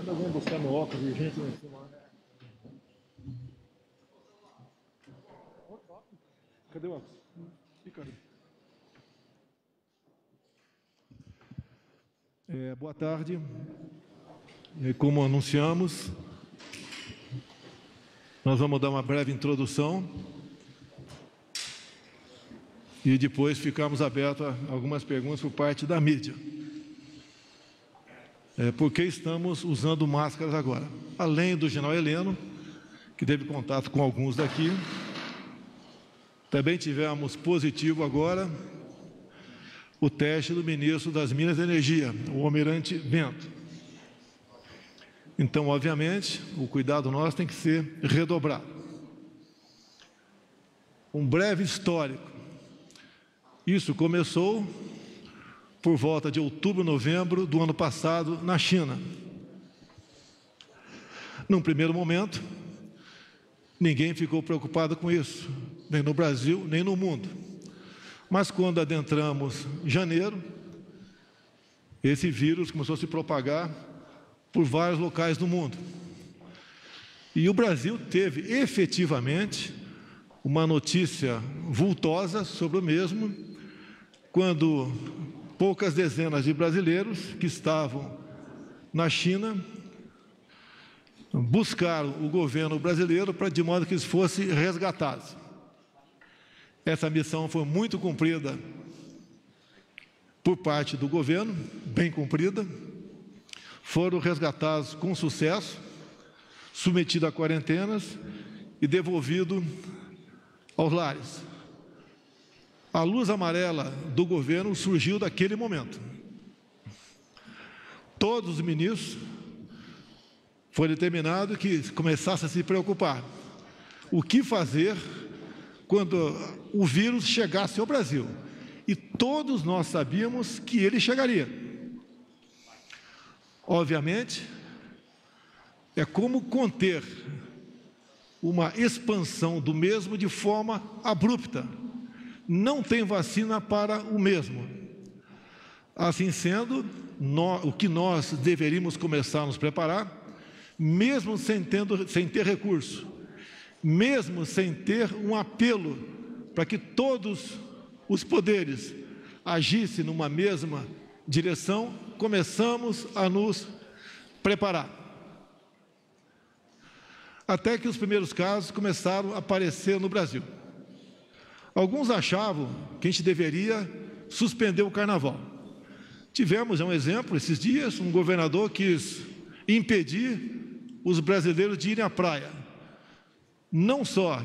Manda alguém buscar meu óculos de gente lá em cima. Cadê o óculos? Ih, cara. Boa tarde. Como anunciamos, nós vamos dar uma breve introdução e depois ficamos abertos a algumas perguntas por parte da mídia. Por que estamos usando máscaras agora? Além do general Heleno, que teve contato com alguns daqui, também tivemos positivo agora o teste do ministro das Minas e Energia, o almirante Bento. Então, obviamente, o cuidado nosso tem que ser redobrado. Um breve histórico. Isso começou por volta de outubro, novembro do ano passado, na China. Num primeiro momento, ninguém ficou preocupado com isso, nem no Brasil, nem no mundo. Mas quando adentramos janeiro, esse vírus começou a se propagar por vários locais do mundo. E o Brasil teve efetivamente uma notícia vultosa sobre o mesmo, quando poucas dezenas de brasileiros que estavam na China buscaram o governo brasileiro de modo que eles fossem resgatados. Essa missão foi muito cumprida por parte do governo, bem cumprida. Foram resgatados com sucesso, submetidos a quarentenas e devolvidos aos lares. A luz amarela do governo surgiu daquele momento. Todos os ministros foi determinado que começassem a se preocupar. O que fazer quando o vírus chegasse ao Brasil? E todos nós sabíamos que ele chegaria. Obviamente, é como conter uma expansão do mesmo de forma abrupta. Não tem vacina para o mesmo. Assim sendo, o que nós deveríamos começar a nos preparar, mesmo sem ter recurso, mesmo sem ter um apelo para que todos os poderes agissem numa mesma direção, começamos a nos preparar. Até que os primeiros casos começaram a aparecer no Brasil. Alguns achavam que a gente deveria suspender o carnaval. Tivemos um exemplo, esses dias, um governador quis impedir os brasileiros de irem à praia. Não só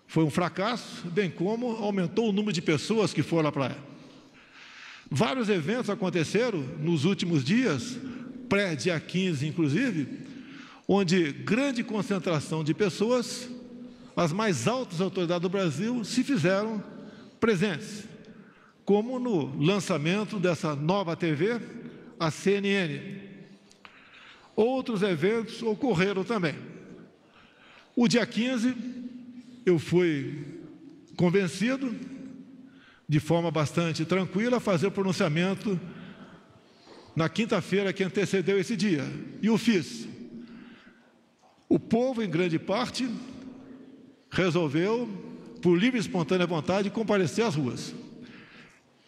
foi um fracasso, bem como aumentou o número de pessoas que foram à praia. Vários eventos aconteceram nos últimos dias, pré-dia 15 inclusive, onde grande concentração de pessoas, as mais altas autoridades do Brasil, se fizeram presentes, como no lançamento dessa nova TV, a CNN. Outros eventos ocorreram também. O dia 15, eu fui convencido, de forma bastante tranquila, a fazer o pronunciamento na quinta-feira que antecedeu esse dia. E o fiz. O povo, em grande parte, resolveu, por livre e espontânea vontade, comparecer às ruas.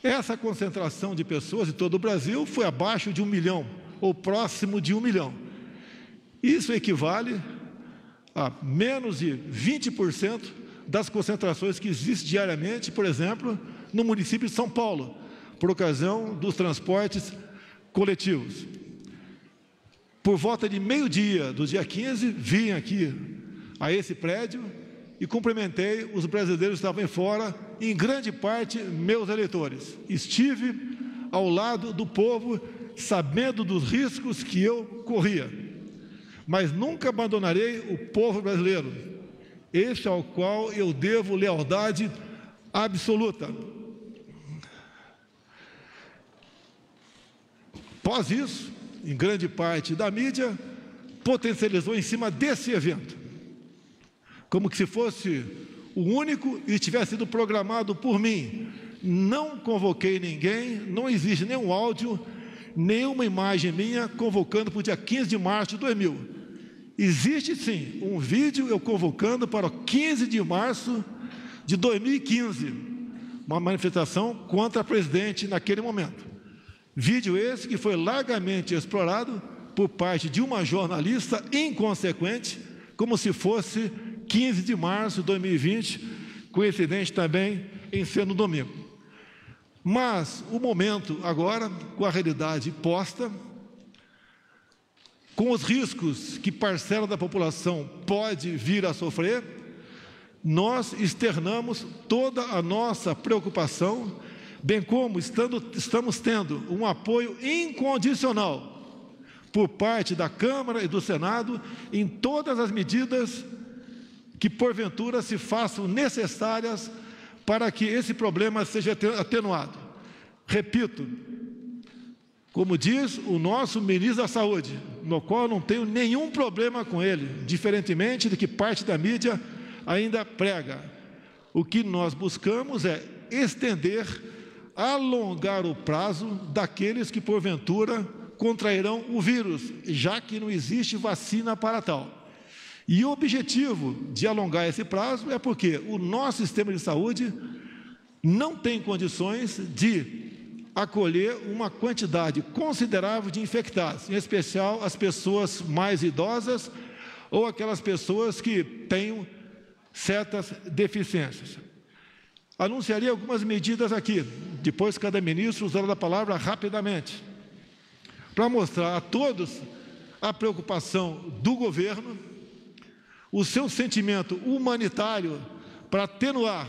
Essa concentração de pessoas em todo o Brasil foi abaixo de 1 milhão, ou próximo de 1 milhão. Isso equivale a menos de 20% das concentrações que existem diariamente, por exemplo, no município de São Paulo, por ocasião dos transportes coletivos. Por volta de meio-dia do dia 15, vim aqui a esse prédio e cumprimentei os brasileiros que estavam fora, em grande parte meus eleitores. Estive ao lado do povo, sabendo dos riscos que eu corria, mas nunca abandonarei o povo brasileiro, esse ao qual eu devo lealdade absoluta. Após isso, em grande parte da mídia, potencializou em cima desse evento, como que se fosse o único e tivesse sido programado por mim. Não convoquei ninguém, não existe nenhum áudio, nenhuma imagem minha convocando para o dia 15 de março de 2000. Existe, sim, um vídeo eu convocando para o 15 de março de 2015, uma manifestação contra a presidente naquele momento. Vídeo esse que foi largamente explorado por parte de uma jornalista inconsequente, como se fosse 15 de março de 2020, coincidente também em ser no domingo. Mas o momento agora, com a realidade posta, com os riscos que parcela da população pode vir a sofrer, nós externamos toda a nossa preocupação, bem como estamos tendo um apoio incondicional por parte da Câmara e do Senado em todas as medidas que, porventura, se façam necessárias para que esse problema seja atenuado. Repito, como diz o nosso ministro da Saúde, no qual eu não tenho nenhum problema com ele, diferentemente do que parte da mídia ainda prega. O que nós buscamos é estender, alongar o prazo daqueles que, porventura, contrairão o vírus, já que não existe vacina para tal. E o objetivo de alongar esse prazo é porque o nosso sistema de saúde não tem condições de acolher uma quantidade considerável de infectados, em especial as pessoas mais idosas ou aquelas pessoas que tenham certas deficiências. Anunciaria algumas medidas aqui, depois cada ministro usará a palavra rapidamente, para mostrar a todos a preocupação do governo, o seu sentimento humanitário para atenuar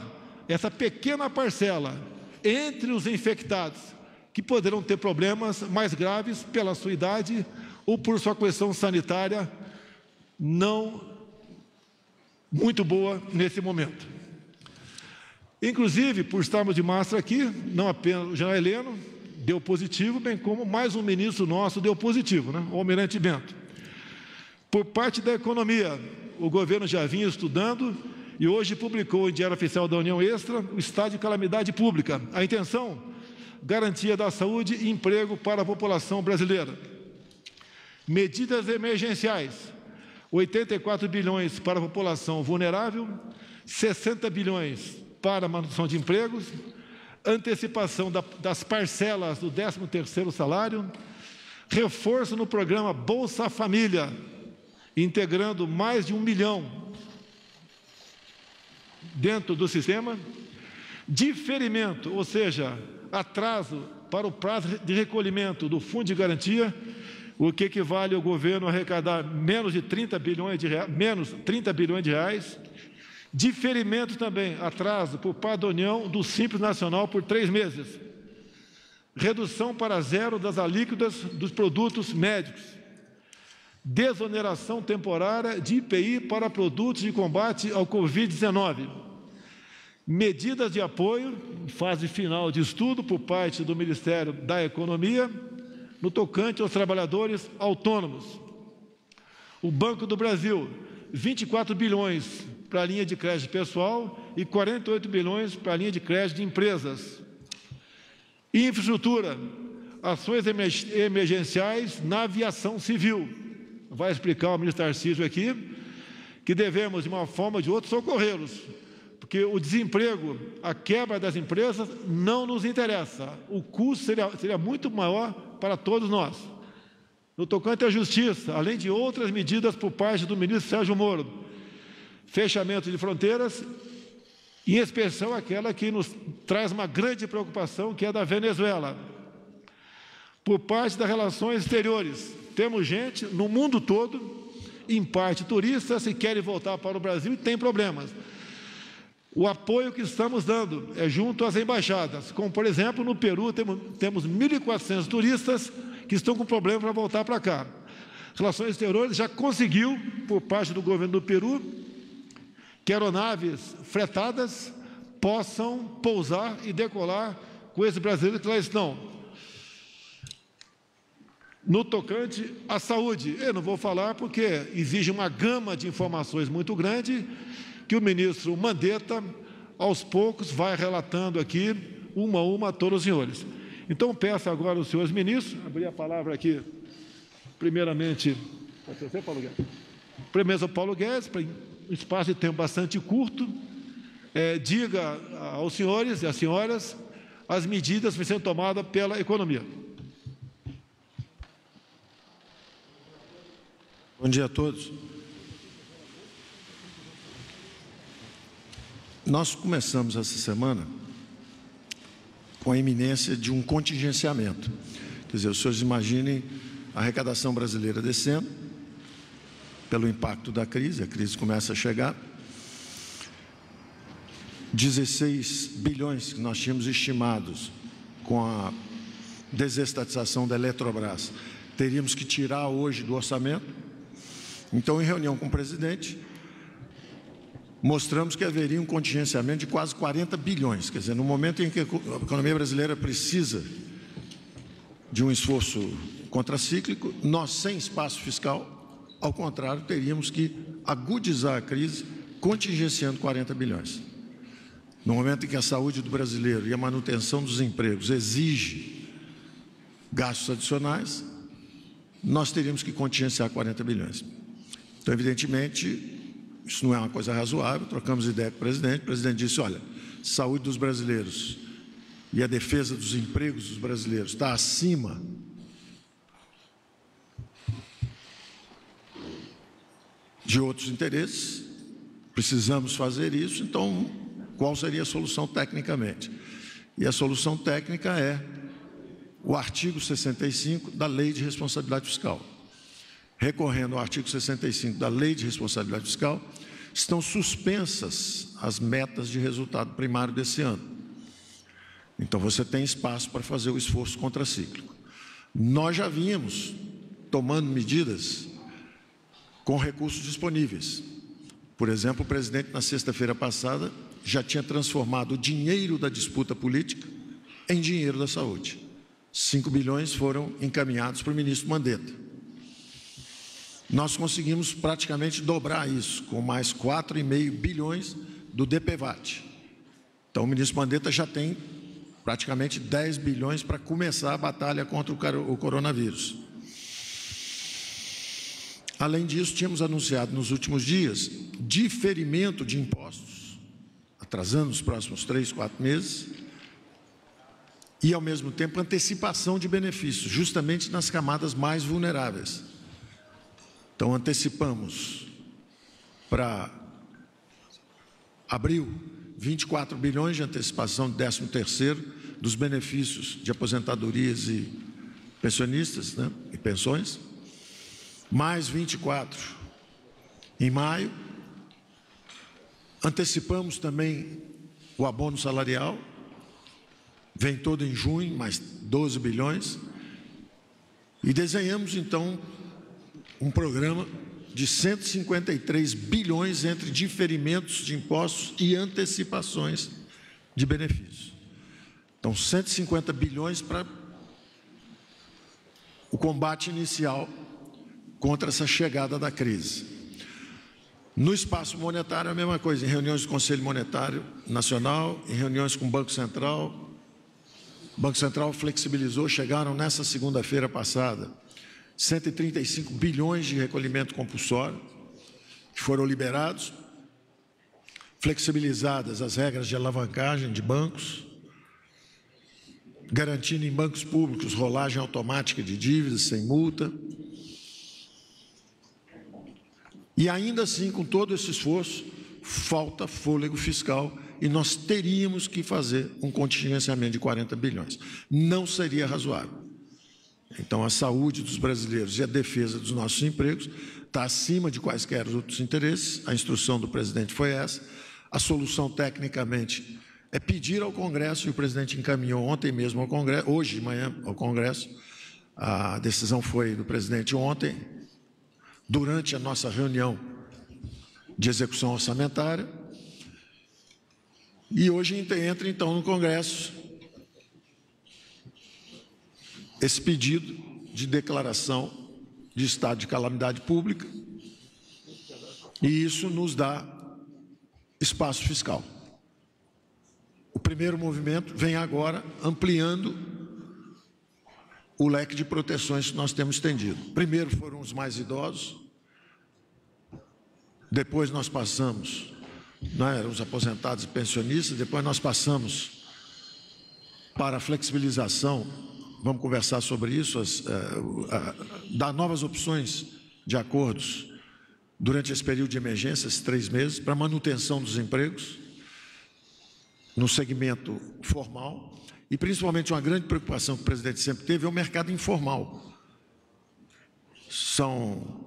essa pequena parcela entre os infectados, que poderão ter problemas mais graves pela sua idade ou por sua questão sanitária não muito boa nesse momento. Inclusive, por estarmos de máscara aqui, não apenas o general Heleno deu positivo, bem como mais um ministro nosso deu positivo, o almirante Bento. Por parte da economia, o governo já vinha estudando e hoje publicou em Diário Oficial da União Extra o estado de calamidade pública. A intenção, garantia da saúde e emprego para a população brasileira. Medidas emergenciais, 84 bilhões para a população vulnerável, 60 bilhões para a manutenção de empregos, antecipação das parcelas do 13º salário, reforço no programa Bolsa Família, integrando mais de 1 milhão dentro do sistema, diferimento, ou seja, atraso para o prazo de recolhimento do Fundo de Garantia, o que equivale ao governo arrecadar menos 30 bilhões de reais, diferimento também, atraso por parte da União do Simples Nacional por 3 meses, redução para zero das alíquotas dos produtos médicos, desoneração temporária de IPI para produtos de combate ao Covid-19, medidas de apoio, fase final de estudo por parte do Ministério da Economia, no tocante aos trabalhadores autônomos. O Banco do Brasil, 24 bilhões para a linha de crédito pessoal e 48 bilhões para a linha de crédito de empresas. Infraestrutura, ações emergenciais na aviação civil. Vai explicar o ministro Tarcísio aqui que devemos, de uma forma ou de outra, socorrê-los, porque o desemprego, a quebra das empresas não nos interessa. O custo seria muito maior para todos nós. No tocante à justiça, além de outras medidas por parte do ministro Sérgio Moro, fechamento de fronteiras, em especial aquela que nos traz uma grande preocupação, que é da Venezuela. Por parte das relações exteriores, temos gente no mundo todo, em parte turistas, que querem voltar para o Brasil e tem problemas. O apoio que estamos dando é junto às embaixadas, como, por exemplo, no Peru, temos 1.400 turistas que estão com problema para voltar para cá. Relações Exteriores já conseguiu, por parte do governo do Peru, que aeronaves fretadas possam pousar e decolar com esses brasileiros que lá estão. No tocante à saúde, eu não vou falar porque exige uma gama de informações muito grande, que o ministro Mandetta, aos poucos, vai relatando aqui, uma a uma, a todos os senhores. Então, peço agora aos senhores ministros, abrir a palavra aqui, primeiramente, pode ser você, Paulo Guedes? Primeiro ao Paulo Guedes, para um espaço de tempo bastante curto, diga aos senhores e às senhoras as medidas que vão ser tomadas pela economia. Bom dia a todos. Nós começamos essa semana com a iminência de um contingenciamento. Quer dizer, os senhores imaginem a arrecadação brasileira descendo, pelo impacto da crise, a crise começa a chegar. 16 bilhões que nós tínhamos estimados com a desestatização da Eletrobras, teríamos que tirar hoje do orçamento. Então, em reunião com o presidente, mostramos que haveria um contingenciamento de quase 40 bilhões. Quer dizer, no momento em que a economia brasileira precisa de um esforço contracíclico, nós, sem espaço fiscal, ao contrário, teríamos que agudizar a crise, contingenciando 40 bilhões. No momento em que a saúde do brasileiro e a manutenção dos empregos exige gastos adicionais, nós teríamos que contingenciar 40 bilhões. Então, evidentemente, isso não é uma coisa razoável. Trocamos ideia com o presidente disse, olha, saúde dos brasileiros e a defesa dos empregos dos brasileiros está acima de outros interesses, precisamos fazer isso, então qual seria a solução tecnicamente? E a solução técnica é o artigo 65 da Lei de Responsabilidade Fiscal. Recorrendo ao artigo 65 da Lei de Responsabilidade Fiscal, estão suspensas as metas de resultado primário desse ano. Então, você tem espaço para fazer o esforço contracíclico. Nós já vínhamos tomando medidas com recursos disponíveis. Por exemplo, o presidente, na sexta-feira passada, já tinha transformado o dinheiro da disputa política em dinheiro da saúde. 5 bilhões foram encaminhados para o ministro Mandetta. Nós conseguimos praticamente dobrar isso, com mais 4,5 bilhões do DPVAT. Então, o ministro Mandetta já tem praticamente 10 bilhões para começar a batalha contra o coronavírus. Além disso, tínhamos anunciado nos últimos dias diferimento de impostos, atrasando os próximos 3, 4 meses, e, ao mesmo tempo, antecipação de benefícios, justamente nas camadas mais vulneráveis. Então, antecipamos para abril 24 bilhões de antecipação de 13º dos benefícios de aposentadorias e pensionistas, né, e pensões, mais 24 em maio. Antecipamos também o abono salarial, vem todo em junho, mais 12 bilhões, e desenhamos, então, um programa de 153 bilhões entre diferimentos de impostos e antecipações de benefícios. Então, 150 bilhões para o combate inicial contra essa chegada da crise. No espaço monetário, a mesma coisa, em reuniões do Conselho Monetário Nacional, em reuniões com o Banco Central. O Banco Central flexibilizou, chegaram nessa segunda-feira passada 135 bilhões de recolhimento compulsório, que foram liberados, flexibilizadas as regras de alavancagem de bancos, garantindo em bancos públicos rolagem automática de dívidas sem multa. E ainda assim, com todo esse esforço, falta fôlego fiscal e nós teríamos que fazer um contingenciamento de 40 bilhões. Não seria razoável. Então, a saúde dos brasileiros e a defesa dos nossos empregos está acima de quaisquer outros interesses. A instrução do presidente foi essa. A solução, tecnicamente, é pedir ao Congresso, e o presidente encaminhou ontem mesmo ao Congresso, hoje de manhã ao Congresso. A decisão foi do presidente ontem, durante a nossa reunião de execução orçamentária. E hoje entra, então, no Congresso esse pedido de declaração de estado de calamidade pública, e isso nos dá espaço fiscal. O primeiro movimento vem agora ampliando o leque de proteções que nós temos estendido. Primeiro foram os mais idosos, depois nós passamos, os aposentados e pensionistas, depois nós passamos para a flexibilização, vamos conversar sobre isso, dar novas opções de acordos durante esse período de emergência, esses 3 meses, para manutenção dos empregos no segmento formal e, principalmente, uma grande preocupação que o presidente sempre teve é o mercado informal. São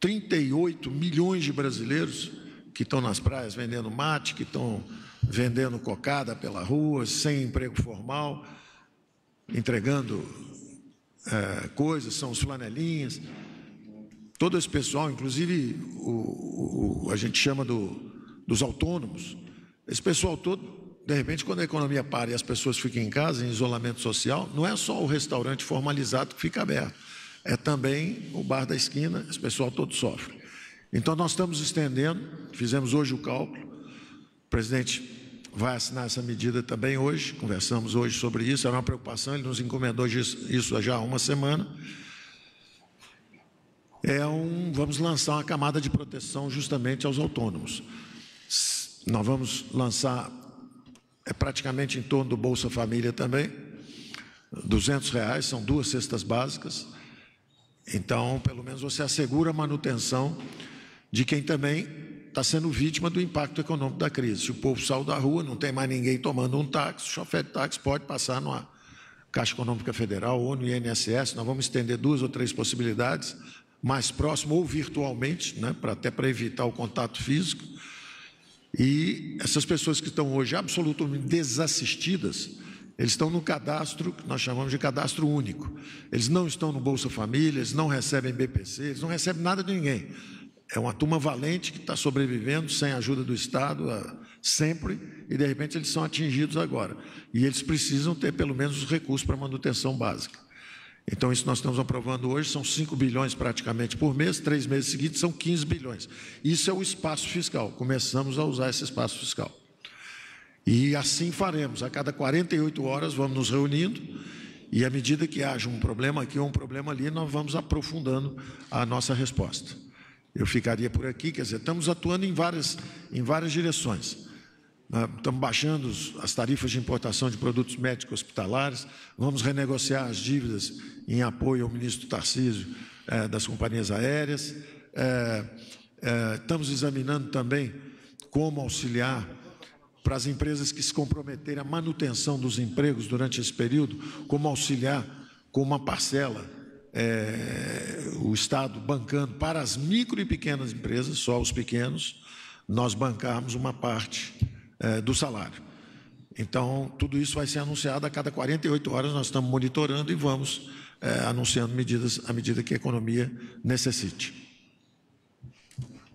38 milhões de brasileiros que estão nas praias vendendo mate, que estão vendendo cocada pela rua, sem emprego formal, entregando coisas, são os flanelinhas. Todo esse pessoal, inclusive a gente chama dos autônomos, esse pessoal todo, de repente, quando a economia para e as pessoas ficam em casa, em isolamento social, não é só o restaurante formalizado que fica aberto, é também o bar da esquina, esse pessoal todo sofre. Então, nós estamos estendendo, fizemos hoje o cálculo, o presidente vai assinar essa medida também hoje, conversamos hoje sobre isso, era uma preocupação, ele nos encomendou isso já há uma semana. Vamos lançar uma camada de proteção justamente aos autônomos. Nós vamos lançar praticamente em torno do Bolsa Família também, R$200, são 2 cestas básicas. Então, pelo menos você assegura a manutenção de quem também está sendo vítima do impacto econômico da crise. Se o povo saiu da rua, não tem mais ninguém tomando um táxi, o chofer de táxi pode passar numa Caixa Econômica Federal ou no INSS. Nós vamos estender 2 ou 3 possibilidades, mais próximo ou virtualmente, até para evitar o contato físico. E essas pessoas que estão hoje absolutamente desassistidas, eles estão no cadastro, que nós chamamos de cadastro único. Eles não estão no Bolsa Família, eles não recebem BPC, eles não recebem nada de ninguém. É uma turma valente que está sobrevivendo sem a ajuda do Estado sempre, e de repente eles são atingidos agora. E eles precisam ter pelo menos os recursos para manutenção básica. Então, isso nós estamos aprovando hoje, são 5 bilhões praticamente por mês, 3 meses seguidos são 15 bilhões. Isso é o espaço fiscal, começamos a usar esse espaço fiscal. E assim faremos, a cada 48 horas vamos nos reunindo e à medida que haja um problema aqui ou um problema ali, nós vamos aprofundando a nossa resposta. Eu ficaria por aqui, quer dizer, estamos atuando em várias direções. Estamos baixando as tarifas de importação de produtos médicos hospitalares, vamos renegociar as dívidas em apoio ao ministro Tarcísio das companhias aéreas, estamos examinando também como auxiliar para as empresas que se comprometerem à manutenção dos empregos durante esse período, como auxiliar com uma parcela, o Estado bancando para as micro e pequenas empresas, só os pequenos, nós bancarmos uma parte do salário. Então, tudo isso vai ser anunciado a cada 48 horas, nós estamos monitorando e vamos anunciando medidas à medida que a economia necessite.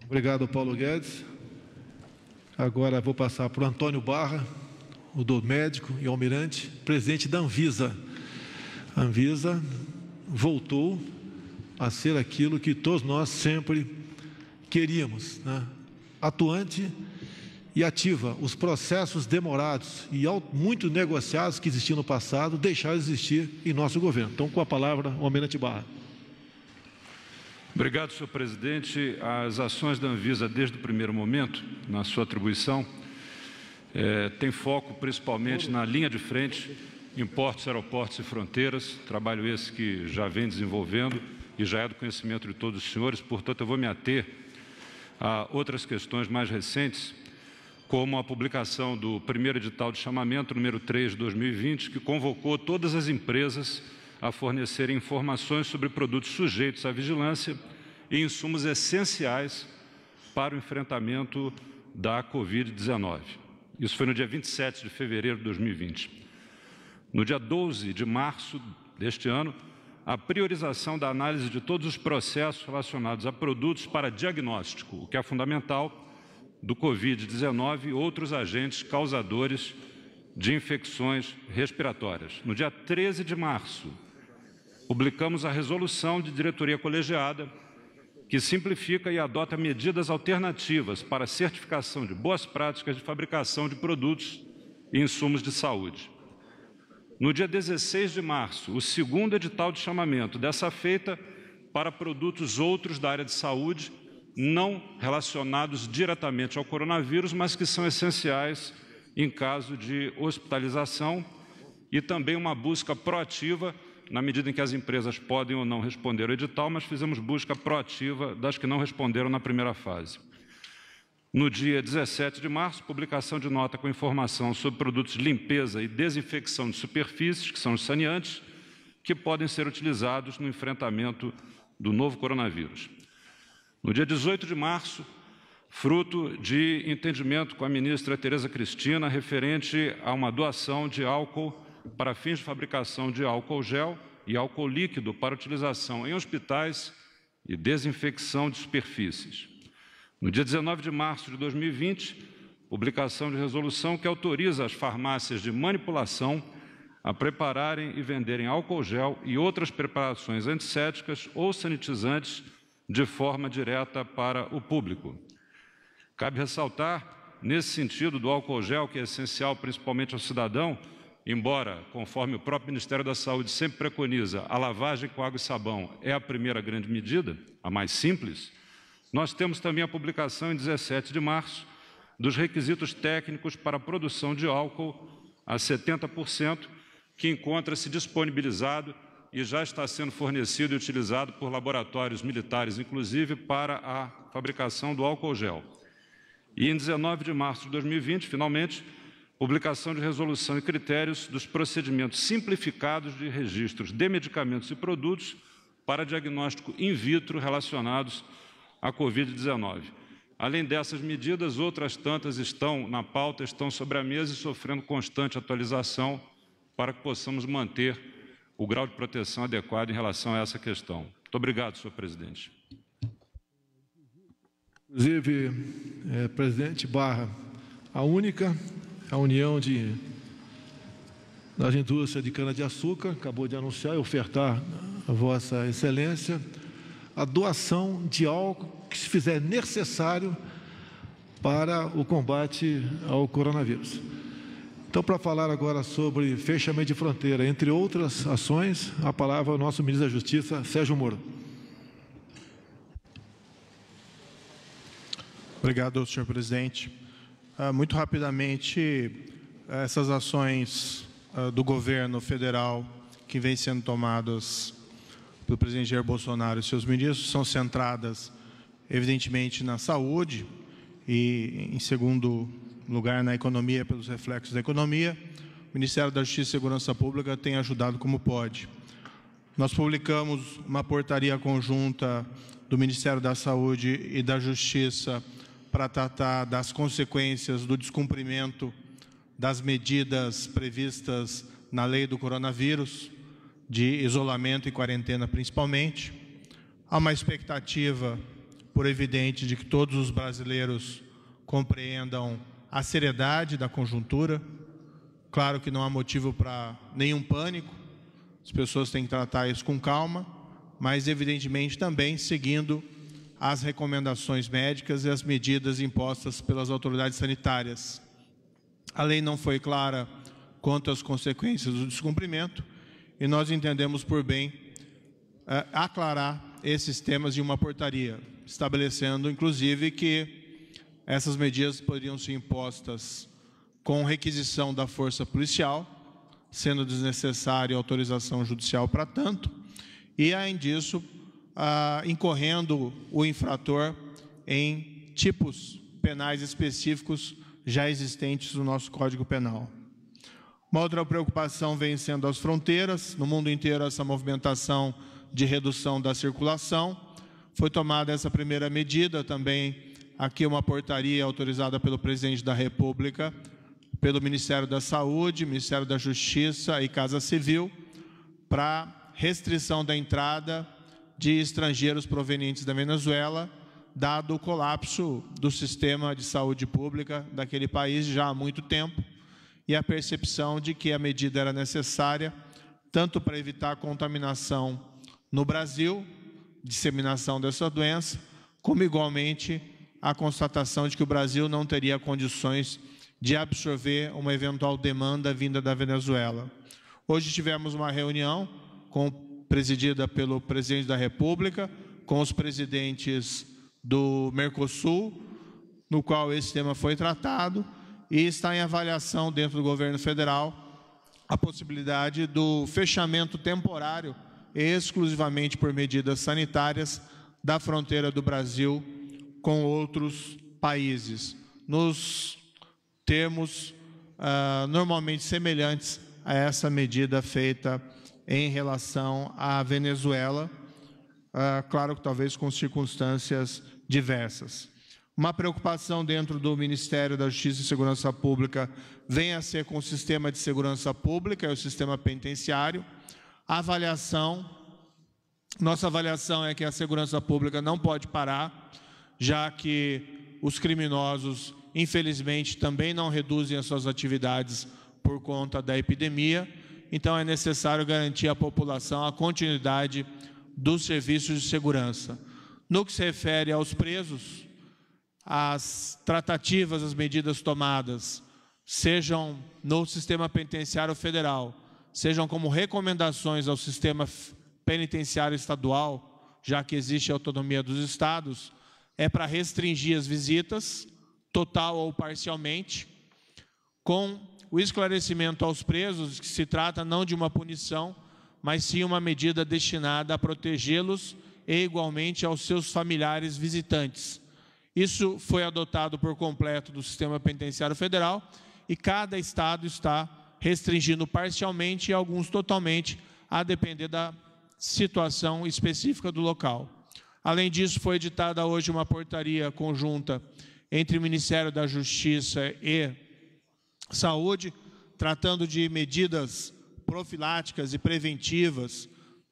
Obrigado, Paulo Guedes. Agora vou passar para o Antônio Barra, o do médico e almirante, presidente da Anvisa. A Anvisa voltou a ser aquilo que todos nós sempre queríamos, atuante e ativa. Os processos demorados e muito negociados que existiam no passado deixaram de existir em nosso governo. Então, com a palavra, o almirante Barra. Obrigado, senhor presidente. As ações da Anvisa, desde o primeiro momento, na sua atribuição, tem foco principalmente na linha de frente, em portos, aeroportos e fronteiras, trabalho esse que já vem desenvolvendo e já é do conhecimento de todos os senhores, portanto, eu vou me ater a outras questões mais recentes, como a publicação do primeiro edital de chamamento, número 3 de 2020, que convocou todas as empresas a fornecerem informações sobre produtos sujeitos à vigilância e insumos essenciais para o enfrentamento da Covid-19. Isso foi no dia 27 de fevereiro de 2020. No dia 12 de março deste ano, a priorização da análise de todos os processos relacionados a produtos para diagnóstico, o que é fundamental, do Covid-19 e outros agentes causadores de infecções respiratórias. No dia 13 de março, publicamos a resolução de diretoria colegiada que simplifica e adota medidas alternativas para a certificação de boas práticas de fabricação de produtos e insumos de saúde. No dia 16 de março, o segundo edital de chamamento, dessa feita para produtos outros da área de saúde, não relacionados diretamente ao coronavírus, mas que são essenciais em caso de hospitalização, e também uma busca proativa, na medida em que as empresas podem ou não responder ao edital, mas fizemos busca proativa das que não responderam na primeira fase. No dia 17 de março, publicação de nota com informação sobre produtos de limpeza e desinfecção de superfícies, que são os saneantes, que podem ser utilizados no enfrentamento do novo coronavírus. No dia 18 de março, fruto de entendimento com a ministra Tereza Cristina, referente a uma doação de álcool para fins de fabricação de álcool gel e álcool líquido para utilização em hospitais e desinfecção de superfícies. No dia 19 de março de 2020, publicação de resolução que autoriza as farmácias de manipulação a prepararem e venderem álcool gel e outras preparações antissépticas ou sanitizantes de forma direta para o público. Cabe ressaltar, nesse sentido do álcool gel, que é essencial principalmente ao cidadão, embora, conforme o próprio Ministério da Saúde sempre preconiza, a lavagem com água e sabão é a primeira grande medida, a mais simples, nós temos também a publicação em 17 de março dos requisitos técnicos para a produção de álcool a 70%, que encontra-se disponibilizado e já está sendo fornecido e utilizado por laboratórios militares, inclusive, para a fabricação do álcool gel. E em 19 de março de 2020, finalmente, publicação de resolução e critérios dos procedimentos simplificados de registros de medicamentos e produtos para diagnóstico in vitro relacionados à Covid-19. Além dessas medidas, outras tantas estão na pauta, estão sobre a mesa e sofrendo constante atualização para que possamos manter o grau de proteção adequado em relação a essa questão. Muito obrigado, senhor presidente. Inclusive, presidente Barra, a União das Indústrias de Cana-de-Açúcar acabou de anunciar e ofertar a Vossa Excelência a doação de álcool que se fizer necessário para o combate ao coronavírus. Então, para falar agora sobre fechamento de fronteira, entre outras ações, a palavra ao nosso ministro da Justiça, Sérgio Moro. Obrigado, senhor presidente. Muito rapidamente, essas ações do governo federal que vêm sendo tomadas pelo presidente Jair Bolsonaro e seus ministros são centradas, evidentemente, na saúde e, em segundo lugar, na economia, pelos reflexos da economia. O Ministério da Justiça e Segurança Pública tem ajudado como pode. Nós publicamos uma portaria conjunta do Ministério da Saúde e da Justiça para tratar das consequências do descumprimento das medidas previstas na lei do coronavírus, de isolamento e quarentena principalmente. Há uma expectativa, por evidente, de que todos os brasileiros compreendam a seriedade da conjuntura. Claro que não há motivo para nenhum pânico, as pessoas têm que tratar isso com calma, mas evidentemente também seguindo as recomendações médicas e as medidas impostas pelas autoridades sanitárias. A lei não foi clara quanto às consequências do descumprimento e nós entendemos por bem aclarar esses temas em uma portaria, estabelecendo, inclusive, que essas medidas poderiam ser impostas com requisição da força policial, sendo desnecessária autorização judicial para tanto, e, além disso, incorrendo o infrator em tipos penais específicos já existentes no nosso Código Penal. Uma outra preocupação vem sendo as fronteiras. No mundo inteiro, essa movimentação de redução da circulação. Foi tomada essa primeira medida também, aqui uma portaria autorizada pelo presidente da República, pelo Ministério da Saúde, Ministério da Justiça e Casa Civil, para restrição da entrada de estrangeiros provenientes da Venezuela, dado o colapso do sistema de saúde pública daquele país já há muito tempo, e a percepção de que a medida era necessária, tanto para evitar a contaminação no Brasil, disseminação dessa doença, como igualmente a constatação de que o Brasil não teria condições de absorver uma eventual demanda vinda da Venezuela. Hoje tivemos uma reunião presidida pelo presidente da República, com os presidentes do Mercosul, no qual esse tema foi tratado, e está em avaliação dentro do governo federal a possibilidade do fechamento temporário, exclusivamente por medidas sanitárias, da fronteira do Brasil com outros países, nos termos normalmente semelhantes a essa medida feita em relação à Venezuela, claro que talvez com circunstâncias diversas. Uma preocupação dentro do Ministério da Justiça e Segurança Pública vem a ser com o sistema de segurança pública e o sistema penitenciário. Nossa avaliação é que a segurança pública não pode parar, já que os criminosos, infelizmente, também não reduzem as suas atividades por conta da epidemia. Então, é necessário garantir à população a continuidade dos serviços de segurança. No que se refere aos presos, as tratativas, as medidas tomadas, sejam no sistema penitenciário federal, sejam como recomendações ao sistema penitenciário estadual, já que existe a autonomia dos estados, é para restringir as visitas, total ou parcialmente, com o esclarecimento aos presos que se trata não de uma punição, mas sim uma medida destinada a protegê-los e igualmente aos seus familiares visitantes. Isso foi adotado por completo do sistema penitenciário federal e cada estado está restringindo parcialmente e alguns totalmente, a depender da situação específica do local. Além disso, foi editada hoje uma portaria conjunta entre o Ministério da Justiça e Saúde, tratando de medidas profiláticas e preventivas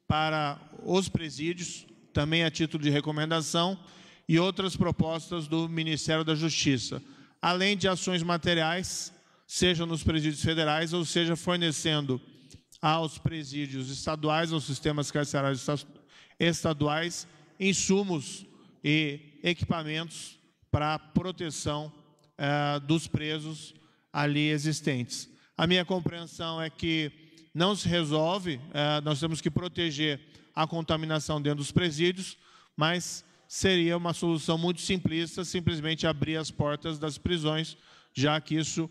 para os presídios, também a título de recomendação, e outras propostas do Ministério da Justiça, além de ações materiais, seja nos presídios federais, ou seja, fornecendo aos presídios estaduais, aos sistemas carcerários estaduais, insumos e equipamentos para a proteção dos presos ali existentes. A minha compreensão é que não se resolve, nós temos que proteger a contaminação dentro dos presídios, mas seria uma solução muito simplista, simplesmente abrir as portas das prisões, já que isso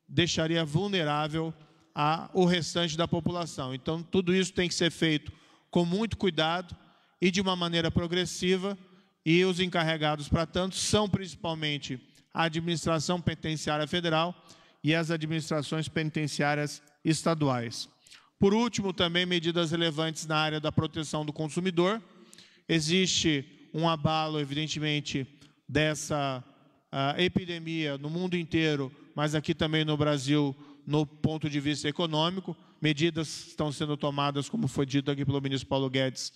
deixaria vulnerável o restante da população. Então, tudo isso tem que ser feito com muito cuidado e de uma maneira progressiva, e os encarregados para tanto são principalmente a administração penitenciária federal e as administrações penitenciárias estaduais. Por último, também medidas relevantes na área da proteção do consumidor. Existe um abalo, evidentemente, dessa epidemia no mundo inteiro, mas aqui também no Brasil, no ponto de vista econômico. Medidas estão sendo tomadas, como foi dito aqui pelo ministro Paulo Guedes,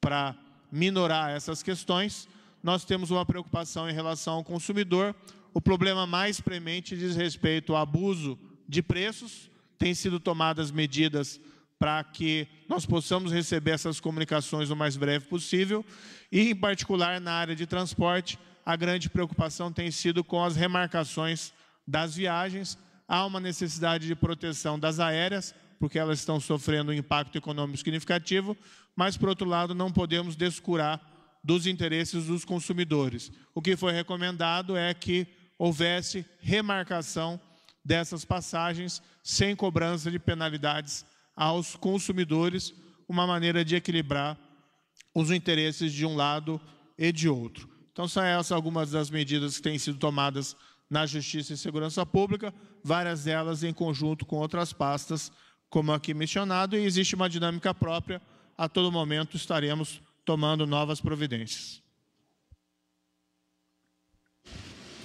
para minorar essas questões. Nós temos uma preocupação em relação ao consumidor. O problema mais premente diz respeito ao abuso de preços. Tem sido tomadas medidas para que nós possamos receber essas comunicações o mais breve possível. E, em particular, na área de transporte, a grande preocupação tem sido com as remarcações das viagens. Há uma necessidade de proteção das aéreas, porque elas estão sofrendo um impacto econômico significativo, mas, por outro lado, não podemos descurar dos interesses dos consumidores. O que foi recomendado é que houvesse remarcação dessas passagens sem cobrança de penalidades aos consumidores, uma maneira de equilibrar os interesses de um lado e de outro. Então, são essas algumas das medidas que têm sido tomadas na Justiça e Segurança Pública, várias delas em conjunto com outras pastas, como aqui mencionado, e existe uma dinâmica própria. A todo momento estaremos tomando novas providências.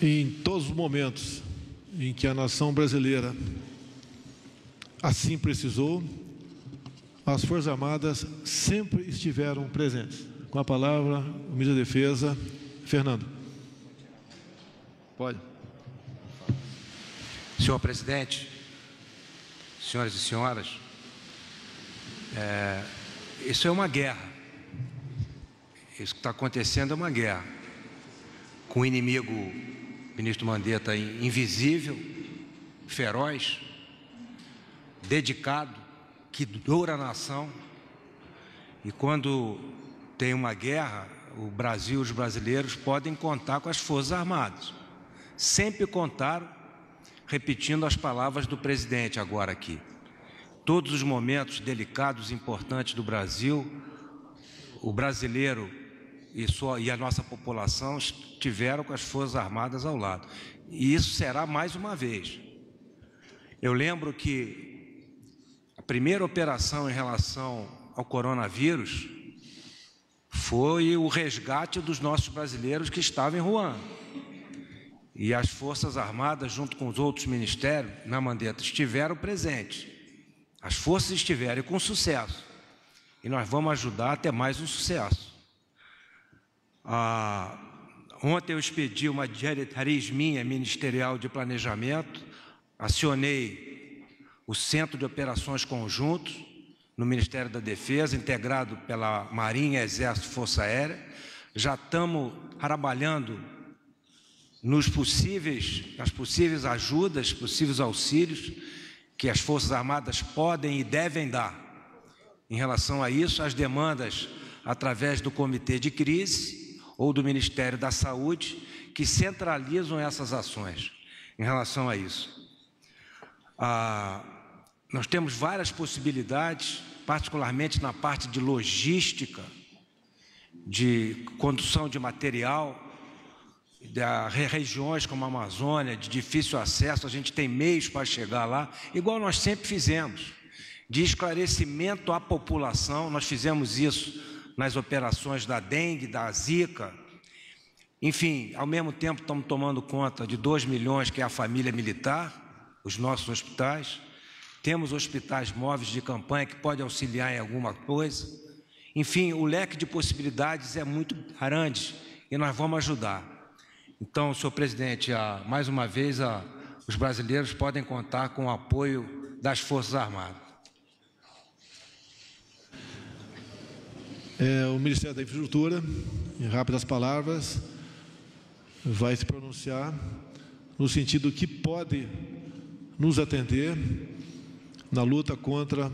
Em todos os momentos em que a nação brasileira assim precisou, as Forças Armadas sempre estiveram presentes. Com a palavra, o ministro da Defesa, Fernando. Pode. Senhor presidente, senhoras e senhoras, isso é uma guerra. Isso que está acontecendo é uma guerra. Com o inimigo, ministro Mandetta, invisível, feroz, dedicado, que doura a nação. E quando tem uma guerra, o Brasil, os brasileiros podem contar com as Forças Armadas. Sempre contaram, repetindo as palavras do presidente agora aqui. Todos os momentos delicados e importantes do Brasil, o brasileiro e a nossa população estiveram com as Forças Armadas ao lado. E isso será mais uma vez. Eu lembro que a primeira operação em relação ao coronavírus foi o resgate dos nossos brasileiros que estavam em Wuhan. E as Forças Armadas, junto com os outros ministérios, na Mandetta, estiveram presentes. As forças estiveram com sucesso. E nós vamos ajudar a ter mais um sucesso. Ontem eu expedi uma diretriz minha, ministerial de planejamento, acionei o Centro de Operações Conjuntos, no Ministério da Defesa, integrado pela Marinha, Exército e Força Aérea. Já estamos trabalhando nas possíveis ajudas, possíveis auxílios que as Forças Armadas podem e devem dar. Em relação a isso, as demandas através do Comitê de Crise ou do Ministério da Saúde, que centralizam essas ações em relação a isso. Nós temos várias possibilidades, particularmente na parte de logística, de condução de material, regiões como a Amazônia, de difícil acesso, a gente tem meios para chegar lá, igual nós sempre fizemos, de esclarecimento à população. Nós fizemos isso nas operações da dengue, da zika. Enfim, ao mesmo tempo estamos tomando conta de 2 milhões, que é a família militar, os nossos hospitais. Temos hospitais móveis de campanha que podem auxiliar em alguma coisa. Enfim, o leque de possibilidades é muito grande e nós vamos ajudar. Então, senhor presidente, mais uma vez, os brasileiros podem contar com o apoio das Forças Armadas. O Ministério da Infraestrutura, em rápidas palavras, vai se pronunciar no sentido que pode nos atender na luta contra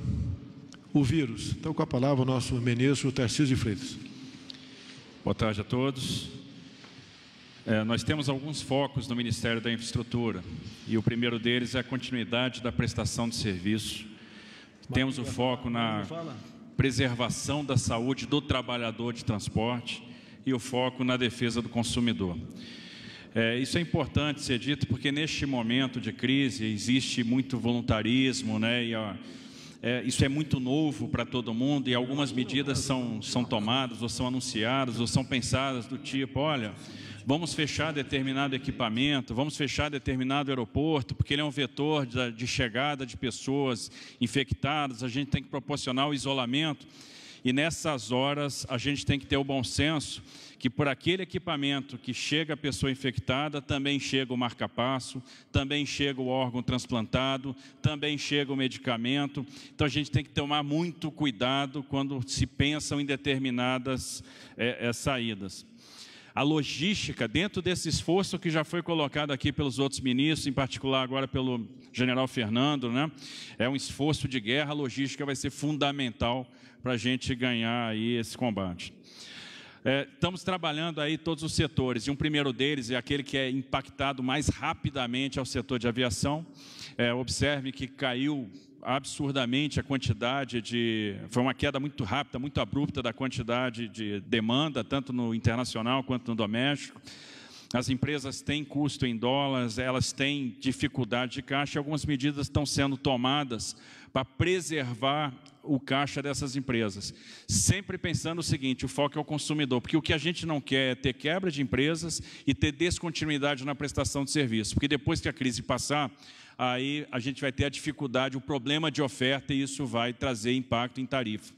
o vírus. Então, com a palavra, o nosso ministro Tarcísio de Freitas. Boa tarde a todos. Nós temos alguns focos no Ministério da Infraestrutura, e o primeiro deles é a continuidade da prestação de serviço. Temos o foco na preservação da saúde do trabalhador de transporte e o foco na defesa do consumidor. Isso é importante ser dito porque neste momento de crise existe muito voluntarismo, né? Isso é muito novo para todo mundo e algumas medidas são tomadas ou são anunciadas ou são pensadas do tipo, olha, vamos fechar determinado equipamento, vamos fechar determinado aeroporto, porque ele é um vetor de chegada de pessoas infectadas, a gente tem que proporcionar o isolamento. E nessas horas a gente tem que ter o bom senso que por aquele equipamento que chega a pessoa infectada, também chega o marca-passo, também chega o órgão transplantado, também chega o medicamento. Então a gente tem que tomar muito cuidado quando se pensam em determinadas saídas. A logística, dentro desse esforço que já foi colocado aqui pelos outros ministros, em particular agora pelo general Fernando, né? É um esforço de guerra, a logística vai ser fundamental para a gente ganhar aí esse combate. Estamos trabalhando aí todos os setores, e um primeiro deles é aquele que é impactado mais rapidamente ao setor de aviação. Observe que caiu absurdamente a quantidade foi uma queda muito rápida, muito abrupta da quantidade de demanda, tanto no internacional quanto no doméstico. As empresas têm custo em dólares, elas têm dificuldade de caixa, e algumas medidas estão sendo tomadas para preservar o caixa dessas empresas. Sempre pensando o seguinte, o foco é o consumidor, porque o que a gente não quer é ter quebra de empresas e ter descontinuidade na prestação de serviço, porque depois que a crise passar, aí a gente vai ter a dificuldade, o problema de oferta, e isso vai trazer impacto em tarifa.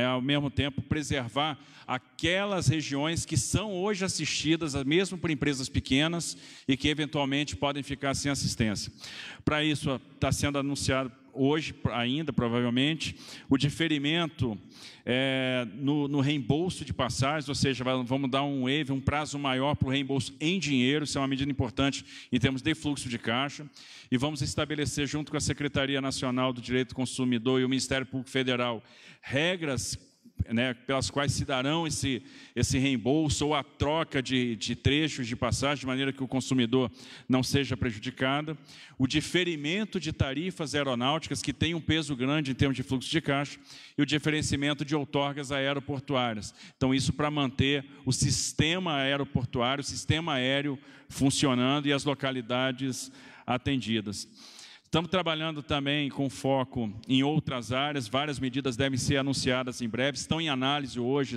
Ao mesmo tempo, preservar aquelas regiões que são hoje assistidas, mesmo por empresas pequenas, e que eventualmente podem ficar sem assistência. Para isso, está sendo anunciado hoje ainda, provavelmente, o diferimento no reembolso de passagens, ou seja, vamos dar um prazo maior para o reembolso em dinheiro, isso é uma medida importante em termos de fluxo de caixa, e vamos estabelecer, junto com a Secretaria Nacional do Direito do Consumidor e o Ministério Público Federal, regras pelas quais se darão esse reembolso ou a troca de trechos de passagem, de maneira que o consumidor não seja prejudicado. O diferimento de tarifas aeronáuticas, que tem um peso grande em termos de fluxo de caixa, e o diferenciamento de outorgas aeroportuárias. Então, isso para manter o sistema aeroportuário, o sistema aéreo funcionando e as localidades atendidas. Estamos trabalhando também com foco em outras áreas, várias medidas devem ser anunciadas em breve, estão em análise hoje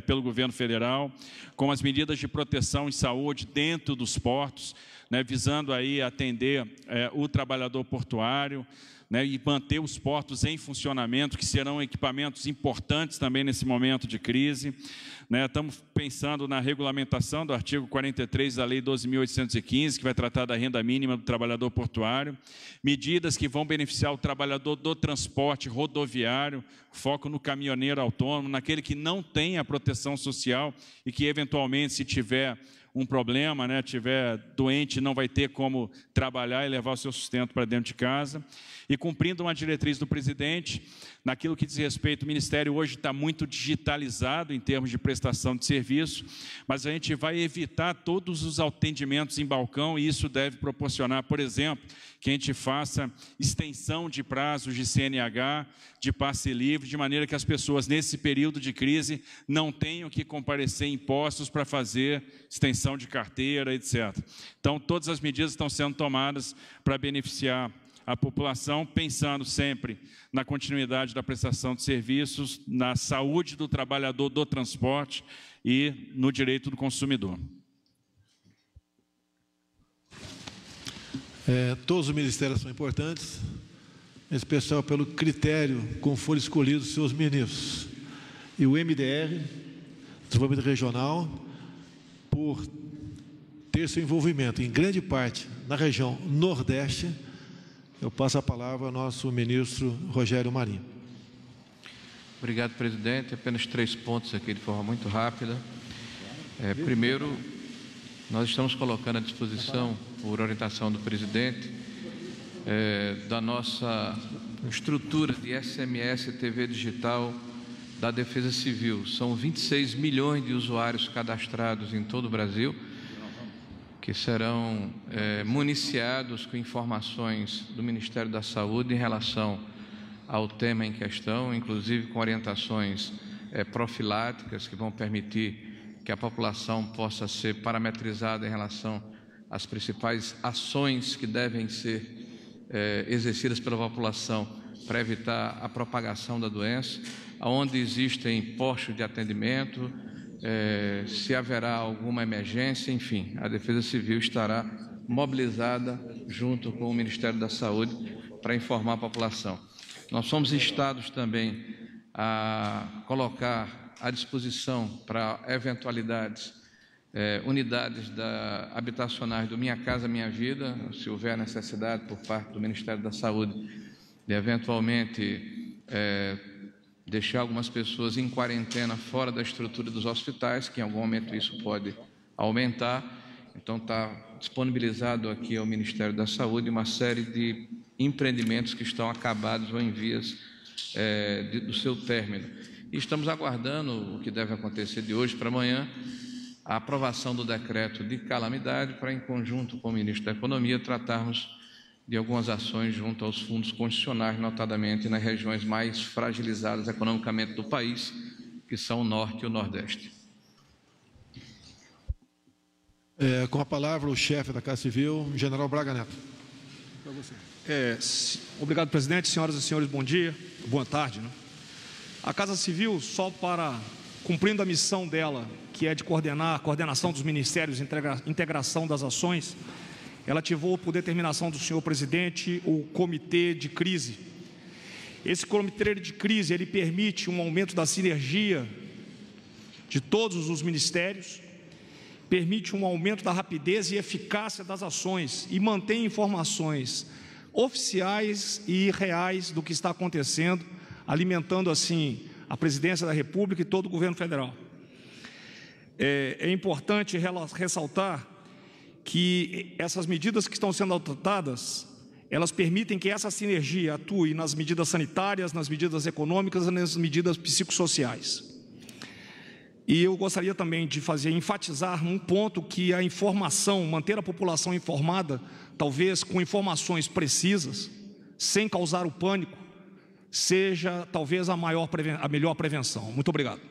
pelo governo federal, como as medidas de proteção em saúde dentro dos portos, visando aí atender o trabalhador portuário, e manter os portos em funcionamento, que serão equipamentos importantes também nesse momento de crise. Estamos pensando na regulamentação do artigo 43 da Lei 12.815, que vai tratar da renda mínima do trabalhador portuário, medidas que vão beneficiar o trabalhador do transporte rodoviário, foco no caminhoneiro autônomo, naquele que não tem a proteção social e que, eventualmente, se tiver um problema, tiver doente, não vai ter como trabalhar e levar o seu sustento para dentro de casa. E cumprindo uma diretriz do presidente, naquilo que diz respeito, o Ministério hoje está muito digitalizado em termos de prestação de serviço, mas a gente vai evitar todos os atendimentos em balcão e isso deve proporcionar, por exemplo, que a gente faça extensão de prazos de CNH, de passe livre, de maneira que as pessoas, nesse período de crise, não tenham que comparecer em postos para fazer extensão de carteira, etc. Então, todas as medidas estão sendo tomadas para beneficiar a população, pensando sempre na continuidade da prestação de serviços, na saúde do trabalhador do transporte e no direito do consumidor. Todos os ministérios são importantes, em especial pelo critério como foram escolhidos seus ministros. E o MDR, Desenvolvimento Regional, por ter seu envolvimento em grande parte na região Nordeste, eu passo a palavra ao nosso ministro Rogério Marinho. Obrigado, presidente. Apenas 3 pontos aqui de forma muito rápida. Primeiro, nós estamos colocando à disposição, por orientação do presidente, da nossa estrutura de SMS e TV digital da Defesa Civil. São 26 milhões de usuários cadastrados em todo o Brasil, que serão municiados com informações do Ministério da Saúde em relação ao tema em questão, inclusive com orientações profiláticas que vão permitir que a população possa ser parametrizada em relação às principais ações que devem ser exercidas pela população para evitar a propagação da doença, onde existem postos de atendimento, se haverá alguma emergência, enfim, a Defesa Civil estará mobilizada junto com o Ministério da Saúde para informar a população. Nós somos instados também a colocar à disposição para eventualidades unidades habitacionais do Minha Casa Minha Vida, se houver necessidade por parte do Ministério da Saúde de eventualmente deixar algumas pessoas em quarentena fora da estrutura dos hospitais, que em algum momento isso pode aumentar. Então, está disponibilizado aqui ao Ministério da Saúde uma série de empreendimentos que estão acabados ou em vias do seu término. E estamos aguardando o que deve acontecer de hoje para amanhã, a aprovação do decreto de calamidade para, em conjunto com o ministro da Economia, tratarmos de algumas ações junto aos fundos constitucionais, notadamente nas regiões mais fragilizadas economicamente do país, que são o Norte e o Nordeste. Com a palavra, o chefe da Casa Civil, General Braga Neto. Para você. Obrigado, presidente. Senhoras e senhores, bom dia, boa tarde. A Casa Civil, cumprindo a missão dela, que é de coordenar a coordenação dos ministérios, integração das ações, ela ativou, por determinação do senhor presidente, o Comitê de Crise. Esse Comitê de Crise, ele permite um aumento da sinergia de todos os ministérios, permite um aumento da rapidez e eficácia das ações e mantém informações oficiais e reais do que está acontecendo, alimentando assim a presidência da República e todo o governo federal. É importante ressaltar que essas medidas que estão sendo adotadas, elas permitem que essa sinergia atue nas medidas sanitárias, nas medidas econômicas e nas medidas psicossociais. E eu gostaria também de enfatizar um ponto que a informação, manter a população informada, talvez com informações precisas, sem causar o pânico, seja talvez a melhor prevenção. Muito obrigado.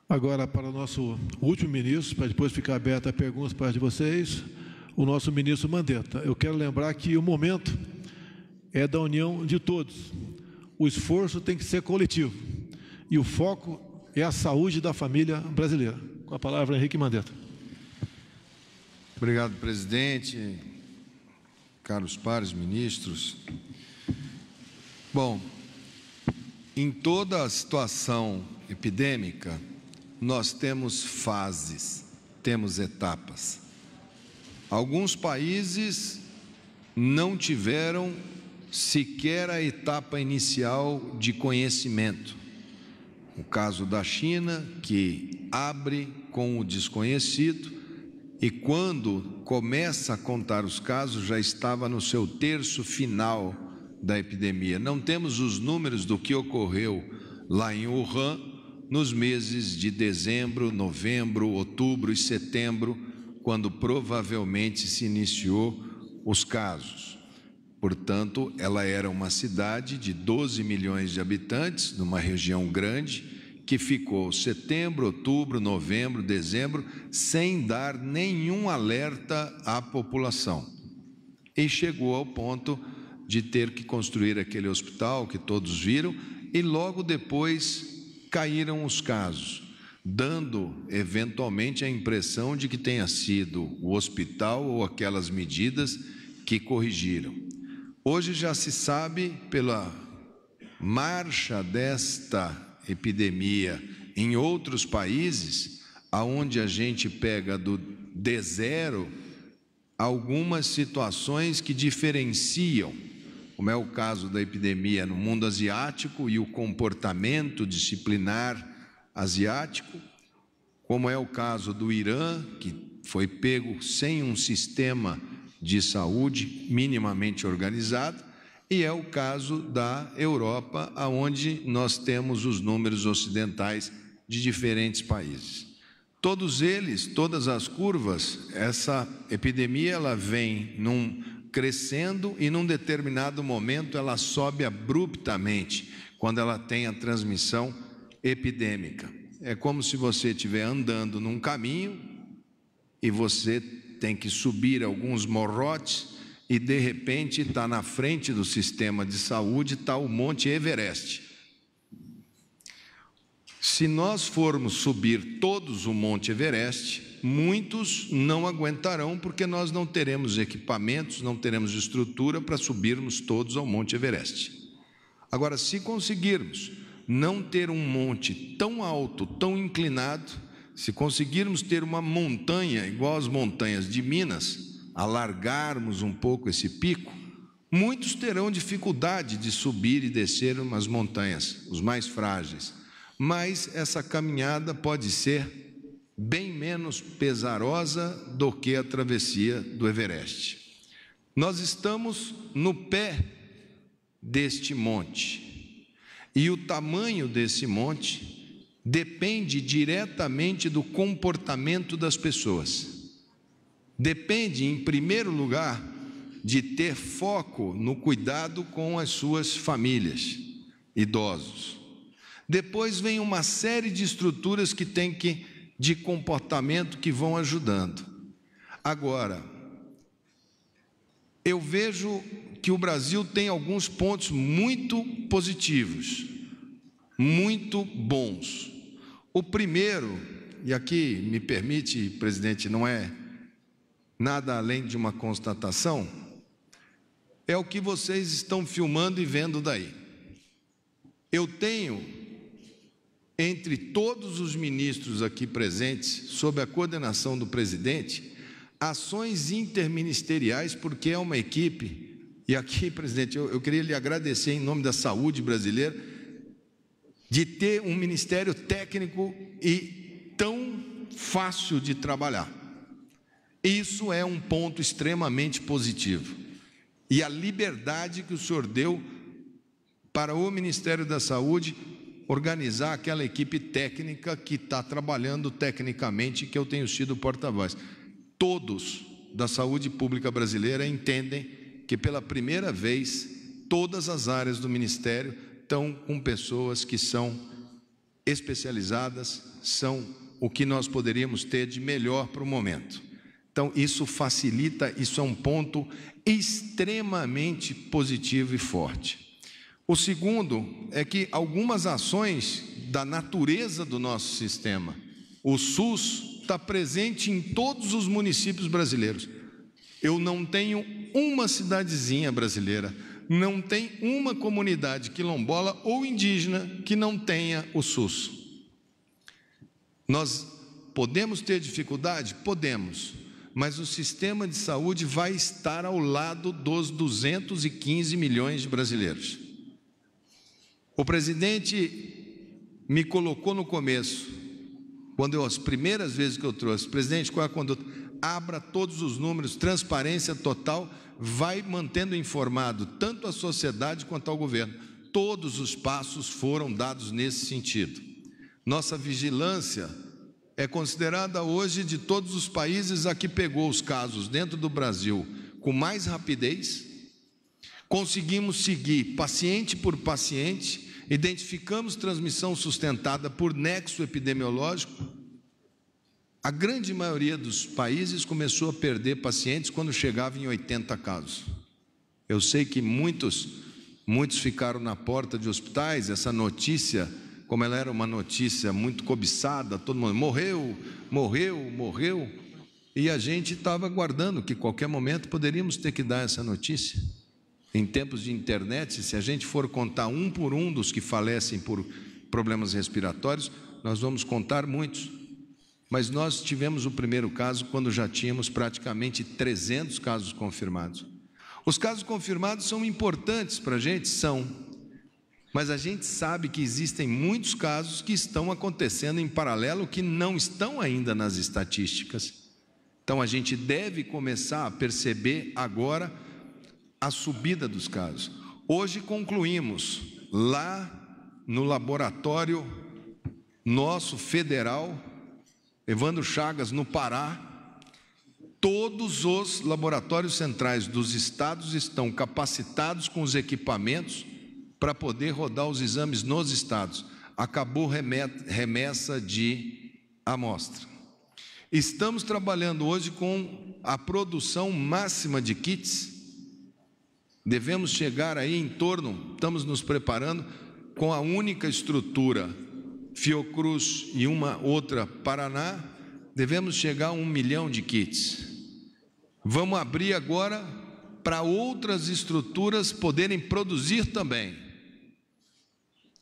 Agora, para o nosso último ministro, para depois ficar aberta a perguntas para vocês, o nosso ministro Mandetta. Eu quero lembrar que o momento é da união de todos. O esforço tem que ser coletivo. E o foco é a saúde da família brasileira. Com a palavra, Henrique Mandetta. Obrigado, presidente, caros pares ministros. Bom, em toda a situação epidêmica, nós temos fases, temos etapas. Alguns países não tiveram sequer a etapa inicial de conhecimento. O caso da China, que abre com o desconhecido e quando começa a contar os casos, já estava no seu terço final da epidemia. Não temos os números do que ocorreu lá em Wuhan nos meses de dezembro, novembro, outubro e setembro, quando provavelmente se iniciou os casos. Portanto, ela era uma cidade de 12 milhões de habitantes, numa região grande, que ficou setembro, outubro, novembro, dezembro, sem dar nenhum alerta à população. E chegou ao ponto de ter que construir aquele hospital que todos viram, e logo depois caíram os casos, dando eventualmente a impressão de que tenha sido o hospital ou aquelas medidas que corrigiram. Hoje já se sabe, pela marcha desta epidemia em outros países, aonde a gente pega do D0 algumas situações que diferenciam, como é o caso da epidemia no mundo asiático e o comportamento disciplinar asiático, como é o caso do Irã, que foi pego sem um sistema de saúde minimamente organizado, e é o caso da Europa, onde nós temos os números ocidentais de diferentes países. Todos eles, todas as curvas, essa epidemia ela vem crescendo e num determinado momento ela sobe abruptamente, quando ela tem a transmissão epidêmica. É como se você estiver andando num caminho e você tem que subir alguns morrotes e de repente está na frente do sistema de saúde, está o Monte Everest. Se nós formos subir todos o Monte Everest, muitos não aguentarão, porque nós não teremos equipamentos, não teremos estrutura para subirmos todos ao Monte Everest. Agora, se conseguirmos não ter um monte tão alto, tão inclinado, se conseguirmos ter uma montanha igual às montanhas de Minas, alargarmos um pouco esse pico, muitos terão dificuldade de subir e descer umas montanhas, os mais frágeis. Mas essa caminhada pode ser bem menos pesarosa do que a travessia do Everest. Nós estamos no pé deste monte, e o tamanho desse monte depende diretamente do comportamento das pessoas. Depende, em primeiro lugar, de ter foco no cuidado com as suas famílias, idosos. Depois vem uma série de estruturas de comportamento que vão ajudando. Agora, eu vejo que o Brasil tem alguns pontos muito positivos, muito bons. O primeiro, e aqui me permite, presidente, não é nada além de uma constatação, é o que vocês estão filmando e vendo daí. Eu tenho, entre todos os ministros aqui presentes, sob a coordenação do presidente, ações interministeriais, porque é uma equipe, e aqui, presidente, eu queria lhe agradecer em nome da saúde brasileira, de ter um ministério técnico e tão fácil de trabalhar. Isso é um ponto extremamente positivo. E a liberdade que o senhor deu para o Ministério da Saúde organizar aquela equipe técnica que está trabalhando tecnicamente, que eu tenho sido porta-voz. Todos da saúde pública brasileira entendem que pela primeira vez todas as áreas do Ministério estão com pessoas que são especializadas, são o que nós poderíamos ter de melhor para o momento. Então, isso facilita, isso é um ponto extremamente positivo e forte. O segundo é que algumas ações da natureza do nosso sistema, o SUS está presente em todos os municípios brasileiros. Eu não tenho uma cidadezinha brasileira, não tem uma comunidade quilombola ou indígena que não tenha o SUS. Nós podemos ter dificuldade? Podemos, mas o sistema de saúde vai estar ao lado dos 215 milhões de brasileiros. O presidente me colocou no começo, as primeiras vezes que eu trouxe, presidente, qual é a conduta? Abra todos os números, transparência total, vai mantendo informado tanto a sociedade quanto ao governo. Todos os passos foram dados nesse sentido. Nossa vigilância é considerada hoje, de todos os países, a que pegou os casos dentro do Brasil com mais rapidez. Conseguimos seguir paciente por paciente, identificamos transmissão sustentada por nexo epidemiológico. A grande maioria dos países começou a perder pacientes quando chegava em 80 casos. Eu sei que muitos ficaram na porta de hospitais. Essa notícia, como ela era uma notícia muito cobiçada, todo mundo morreu, e a gente estava aguardando que qualquer momento poderíamos ter que dar essa notícia. Em tempos de internet, se a gente for contar um por um dos que falecem por problemas respiratórios, nós vamos contar muitos. Mas nós tivemos o primeiro caso quando já tínhamos praticamente 300 casos confirmados. Os casos confirmados são importantes para a gente? São. Mas a gente sabe que existem muitos casos que estão acontecendo em paralelo, que não estão ainda nas estatísticas. Então a gente deve começar a perceber agora a subida dos casos. Hoje concluímos, lá no laboratório nosso federal, Evandro Chagas, no Pará, todos os laboratórios centrais dos estados estão capacitados com os equipamentos para poder rodar os exames nos estados. Acabou remessa de amostra. Estamos trabalhando hoje com a produção máxima de kits. Devemos chegar aí em torno, estamos nos preparando com a única estrutura Fiocruz e uma outra Paraná, devemos chegar a 1 milhão de kits. Vamos abrir agora para outras estruturas poderem produzir também.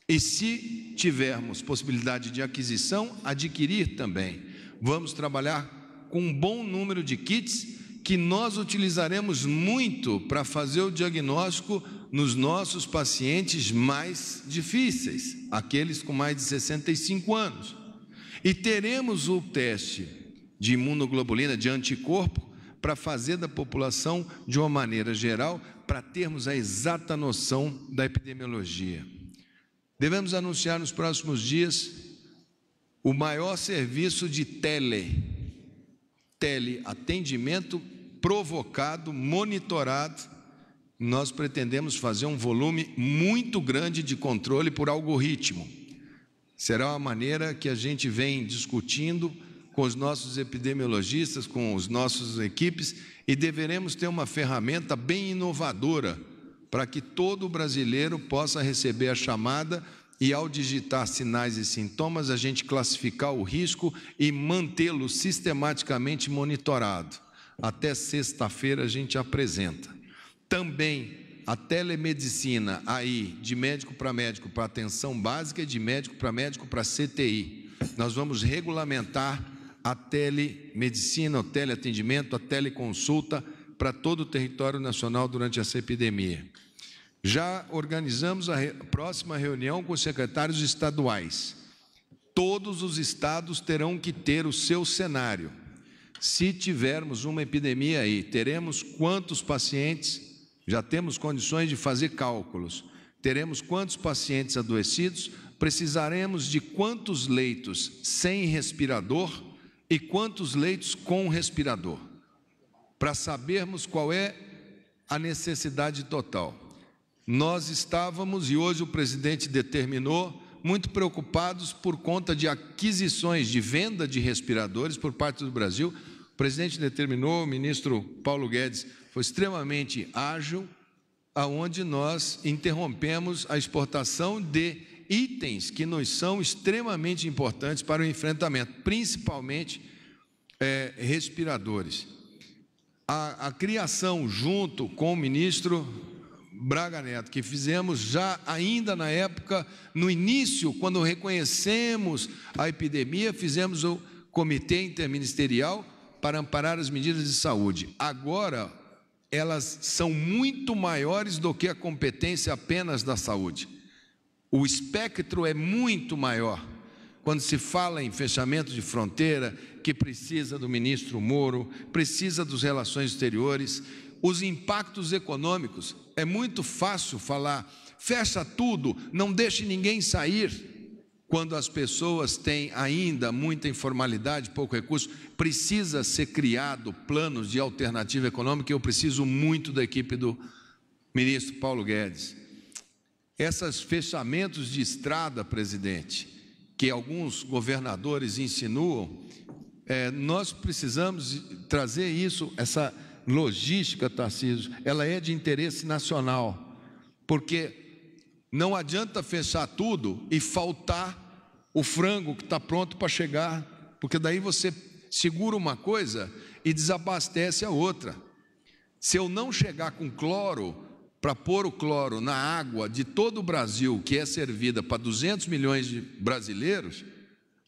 E se tivermos possibilidade de aquisição, adquirir também. Vamos trabalhar com um bom número de kits que nós utilizaremos muito para fazer o diagnóstico nos nossos pacientes mais difíceis, aqueles com mais de 65 anos. E teremos o teste de imunoglobulina, de anticorpo, para fazer da população de uma maneira geral, para termos a exata noção da epidemiologia. Devemos anunciar nos próximos dias o maior serviço de teleatendimento provocado, monitorado. Nós pretendemos fazer um volume muito grande de controle por algoritmo. Será uma maneira que a gente vem discutindo com os nossos epidemiologistas, com as nossas equipes, e deveremos ter uma ferramenta bem inovadora para que todo brasileiro possa receber a chamada e, ao digitar sinais e sintomas, a gente classificar o risco e mantê-lo sistematicamente monitorado. Até sexta-feira a gente apresenta. Também a telemedicina aí, de médico para atenção básica, e de médico para CTI. Nós vamos regulamentar a telemedicina, o teleatendimento, a teleconsulta para todo o território nacional durante essa epidemia. Já organizamos a próxima reunião com os secretários estaduais. Todos os estados terão que ter o seu cenário. Se tivermos uma epidemia aí, teremos quantos pacientes, já temos condições de fazer cálculos, teremos quantos pacientes adoecidos, precisaremos de quantos leitos sem respirador e quantos leitos com respirador, para sabermos qual é a necessidade total. Nós estávamos, e hoje o presidente determinou, muito preocupados por conta de aquisições, de venda de respiradores por parte do Brasil. O presidente determinou, o ministro Paulo Guedes foi extremamente ágil, aonde nós interrompemos a exportação de itens que nos são extremamente importantes para o enfrentamento, principalmente respiradores. A criação, junto com o ministro Braga Neto, que fizemos já ainda na época, no início, quando reconhecemos a epidemia, fizemos o comitê interministerial para amparar as medidas de saúde. Agora, elas são muito maiores do que a competência apenas da saúde. O espectro é muito maior. Quando se fala em fechamento de fronteira, que precisa do ministro Moro, precisa das relações exteriores, os impactos econômicos, é muito fácil falar, fecha tudo, não deixe ninguém sair, quando as pessoas têm ainda muita informalidade, pouco recurso. Precisa ser criado planos de alternativa econômica, e eu preciso muito da equipe do ministro Paulo Guedes. Esses fechamentos de estrada, presidente, que alguns governadores insinuam, nós precisamos trazer isso, essa logística, Tarcísio, ela é de interesse nacional, porque não adianta fechar tudo e faltar o frango que está pronto para chegar, porque daí você segura uma coisa e desabastece a outra. Se eu não chegar com cloro, para pôr o cloro na água de todo o Brasil, que é servida para 200 milhões de brasileiros,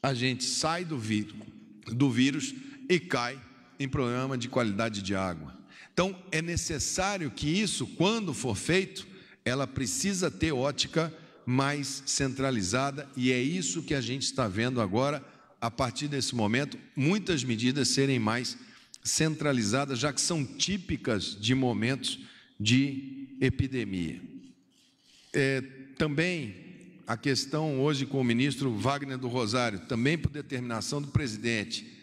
a gente sai do vírus e cai em problema de qualidade de água. Então, é necessário que isso, quando for feito, ela precisa ter ótica mais centralizada, e é isso que a gente está vendo agora, a partir desse momento, muitas medidas serem mais centralizadas, já que são típicas de momentos de epidemia. Também a questão hoje com o ministro Wagner do Rosário, também por determinação do presidente,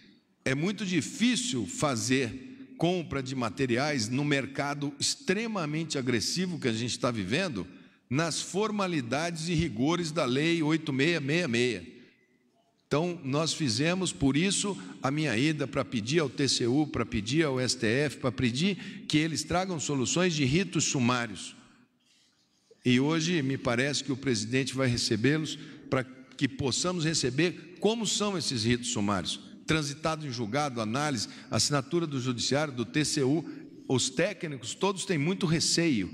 é muito difícil fazer compra de materiais no mercado extremamente agressivo que a gente está vivendo, nas formalidades e rigores da Lei 8666. Então, nós fizemos, por isso, a minha ida para pedir ao TCU, para pedir ao STF, para pedir que eles tragam soluções de ritos sumários. E hoje, me parece que o presidente vai recebê-los para que possamos receber como são esses ritos sumários. Transitado em julgado, análise, assinatura do judiciário, do TCU, os técnicos todos têm muito receio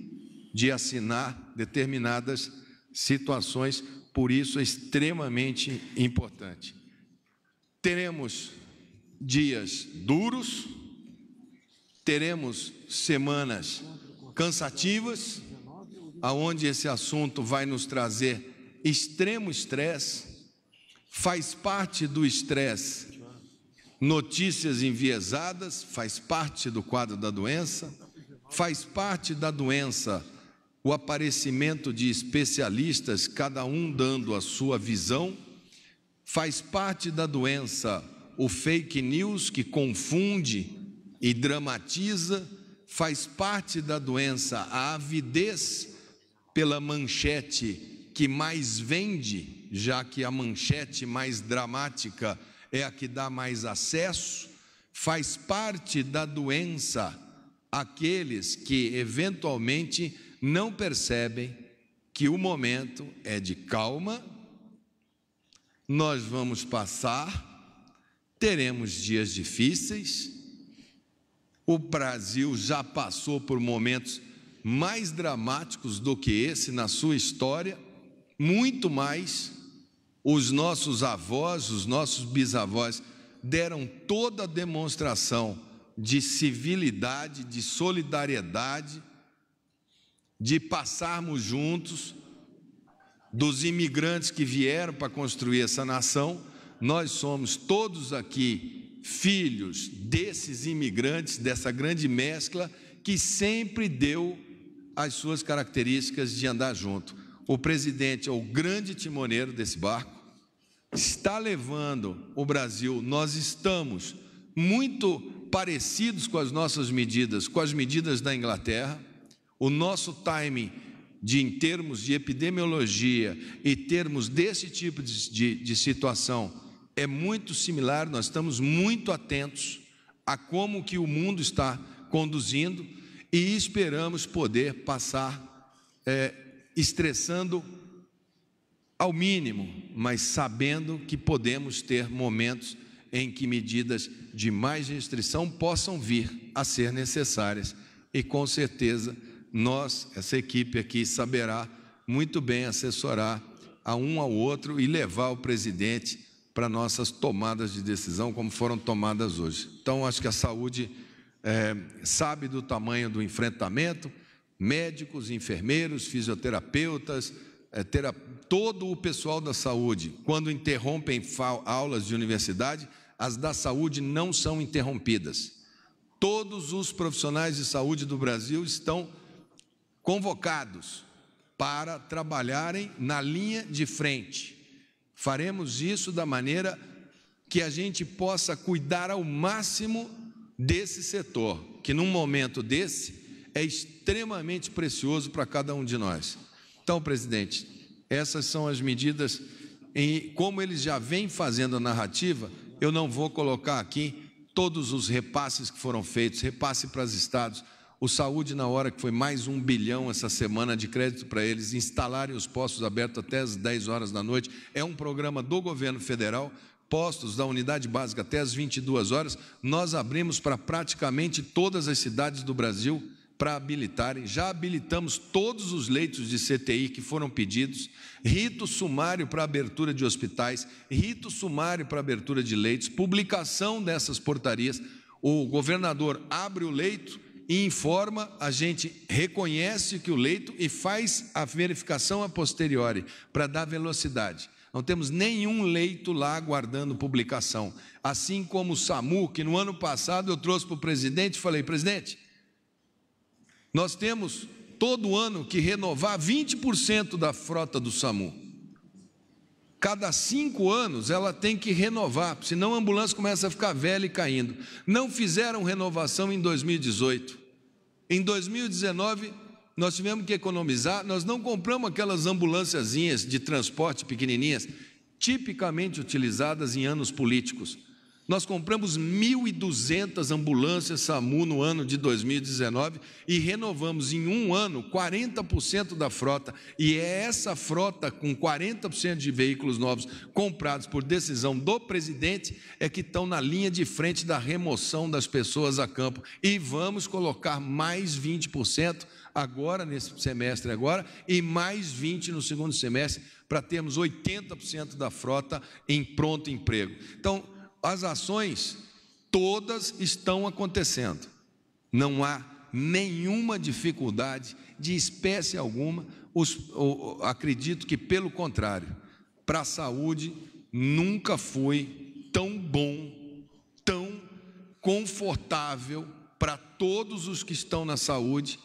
de assinar determinadas situações, por isso é extremamente importante. Teremos dias duros, teremos semanas cansativas, aonde esse assunto vai nos trazer extremo estresse. Faz parte do estresse notícias enviesadas, faz parte do quadro da doença, faz parte da doença o aparecimento de especialistas, cada um dando a sua visão, faz parte da doença o fake news que confunde e dramatiza, faz parte da doença a avidez pela manchete que mais vende, já que a manchete mais dramática é a que dá mais acesso, faz parte da doença aqueles que eventualmente não percebem que o momento é de calma, nós vamos passar, teremos dias difíceis, o Brasil já passou por momentos mais dramáticos do que esse na sua história, muito mais. Os nossos avós, os nossos bisavós deram toda a demonstração de civilidade, de solidariedade, de passarmos juntos, dos imigrantes que vieram para construir essa nação. Nós somos todos aqui filhos desses imigrantes, dessa grande mescla que sempre deu as suas características de andar junto. O presidente é o grande timoneiro desse barco, está levando o Brasil. Nós estamos muito parecidos com as nossas medidas, com as medidas da Inglaterra. O nosso timing em termos de epidemiologia e termos desse tipo de situação é muito similar. Nós estamos muito atentos a como que o mundo está conduzindo e esperamos poder passar estressando ao mínimo, mas sabendo que podemos ter momentos em que medidas de mais restrição possam vir a ser necessárias, e com certeza nós, essa equipe aqui, saberá muito bem assessorar a um ao outro e levar o presidente para nossas tomadas de decisão, como foram tomadas hoje. Então, acho que a saúde sabe do tamanho do enfrentamento, médicos, enfermeiros, fisioterapeutas, todo o pessoal da saúde, quando interrompem aulas de universidade, as da saúde não são interrompidas. Todos os profissionais de saúde do Brasil estão convocados para trabalharem na linha de frente. Faremos isso da maneira que a gente possa cuidar ao máximo desse setor, que num momento desse é extremamente precioso para cada um de nós. Então, presidente, essas são as medidas, e como eles já vêm fazendo a narrativa, eu não vou colocar aqui todos os repasses que foram feitos, repasse para os estados. O Saúde na Hora, que foi mais 1 bilhão essa semana de crédito para eles instalarem os postos abertos até as 10 horas da noite, é um programa do governo federal. Postos da unidade básica até as 22 horas, nós abrimos para praticamente todas as cidades do Brasil para habilitarem. Já habilitamos todos os leitos de CTI que foram pedidos, rito sumário para abertura de hospitais, rito sumário para abertura de leitos, publicação dessas portarias. O governador abre o leito e informa, a gente reconhece que o leito e faz a verificação a posteriori para dar velocidade. Não temos nenhum leito lá aguardando publicação. Assim como o SAMU, que no ano passado eu trouxe para o presidente e falei: presidente, nós temos todo ano que renovar 20% da frota do SAMU. Cada 5 anos ela tem que renovar, senão a ambulância começa a ficar velha e caindo. Não fizeram renovação em 2018. Em 2019, nós tivemos que economizar, nós não compramos aquelas ambulânciazinhas de transporte pequenininhas, tipicamente utilizadas em anos políticos. Nós compramos 1.200 ambulâncias SAMU no ano de 2019 e renovamos em um ano 40% da frota. E é essa frota com 40% de veículos novos comprados por decisão do presidente é que estão na linha de frente da remoção das pessoas a campo. E vamos colocar mais 20% agora, nesse semestre agora, e mais 20% no segundo semestre, para termos 80% da frota em pronto emprego. Então, as ações todas estão acontecendo. Não há nenhuma dificuldade de espécie alguma. Acredito que, pelo contrário, para a saúde nunca foi tão bom, tão confortável para todos os que estão na saúde.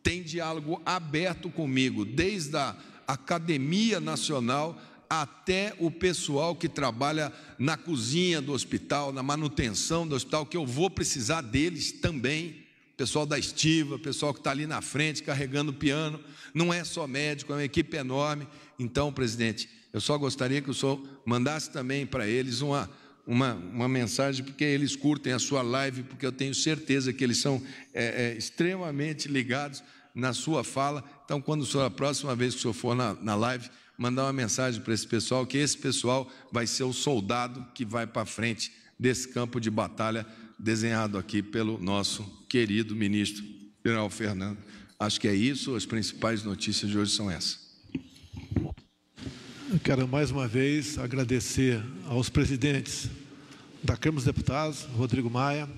Tem diálogo aberto comigo, desde a Academia Nacional até o pessoal que trabalha na cozinha do hospital, na manutenção do hospital, que eu vou precisar deles também, pessoal da estiva, pessoal que está ali na frente carregando o piano. Não é só médico, é uma equipe enorme. Então, presidente, eu só gostaria que o senhor mandasse também para eles uma mensagem, porque eles curtem a sua live, porque eu tenho certeza que eles são extremamente ligados na sua fala. Então, quando o senhor, a próxima vez que o senhor for na live, mandar uma mensagem para esse pessoal, que esse pessoal vai ser o soldado que vai para frente desse campo de batalha desenhado aqui pelo nosso querido ministro General Fernando. Acho que é isso, as principais notícias de hoje são essas. Eu quero mais uma vez agradecer aos presidentes da Câmara dos Deputados, Rodrigo Maia,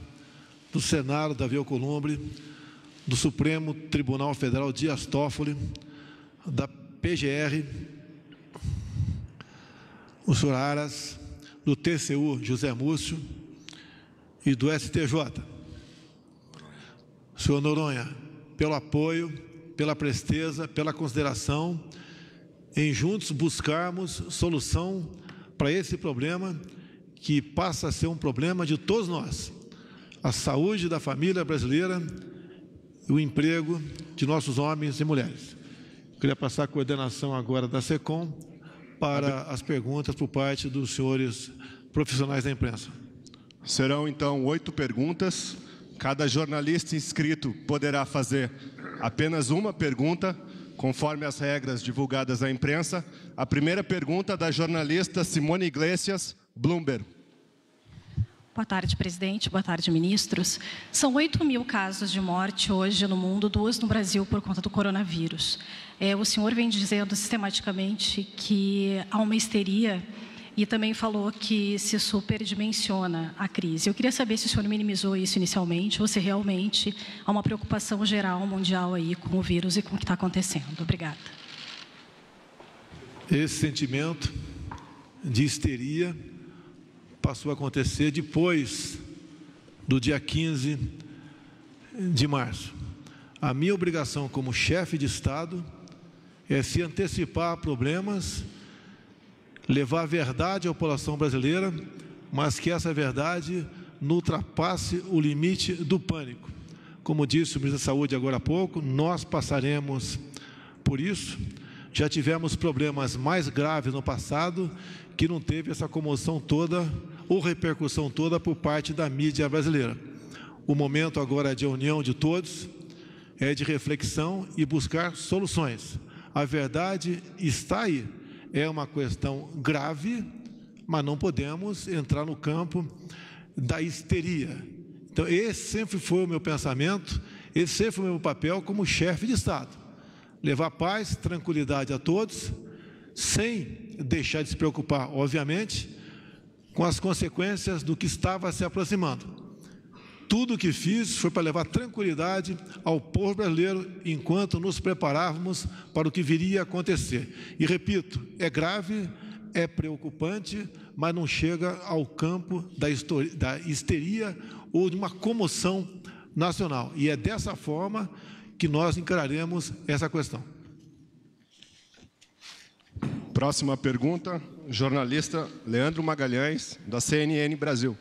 do Senado, Davi Alcolumbre, do Supremo Tribunal Federal, Dias Toffoli, da PGR, o senhor Aras, do TCU, José Múcio, e do STJ. Senhor Noronha, pelo apoio, pela presteza, pela consideração, em juntos buscarmos solução para esse problema que passa a ser um problema de todos nós. A saúde da família brasileira e o emprego de nossos homens e mulheres. Eu queria passar a coordenação agora da SECOM para as perguntas por parte dos senhores profissionais da imprensa. Serão, então, 8 perguntas. Cada jornalista inscrito poderá fazer apenas uma pergunta, conforme as regras divulgadas à imprensa. A primeira pergunta é da jornalista Simone Iglesias, Bloomberg. Boa tarde, presidente. Boa tarde, ministros. São 8.000 casos de morte hoje no mundo, 2 no Brasil por conta do coronavírus. O senhor vem dizendo sistematicamente que há uma histeria e também falou que se superdimensiona a crise. Eu queria saber se o senhor minimizou isso inicialmente ou se realmente há uma preocupação geral mundial aí com o vírus e com o que está acontecendo. Obrigada. Esse sentimento de histeria passou a acontecer depois do dia 15 de março. A minha obrigação como chefe de Estado é se antecipar a problemas, levar a verdade à população brasileira, mas que essa verdade não ultrapasse o limite do pânico. Como disse o ministro da Saúde agora há pouco, nós passaremos por isso. Já tivemos problemas mais graves no passado, que não teve essa comoção toda ou repercussão toda por parte da mídia brasileira. O momento agora é de união de todos, é de reflexão e buscar soluções. A verdade está aí. É uma questão grave, mas não podemos entrar no campo da histeria. Então, esse sempre foi o meu pensamento, esse sempre foi o meu papel como chefe de Estado. Levar paz, tranquilidade a todos, sem deixar de se preocupar, obviamente, com as consequências do que estava se aproximando. Tudo o que fiz foi para levar tranquilidade ao povo brasileiro enquanto nos preparávamos para o que viria a acontecer. E repito, é grave, é preocupante, mas não chega ao campo da histeria ou de uma comoção nacional. E é dessa forma que nós encararemos essa questão. Próxima pergunta, jornalista Leandro Magalhães, da CNN Brasil.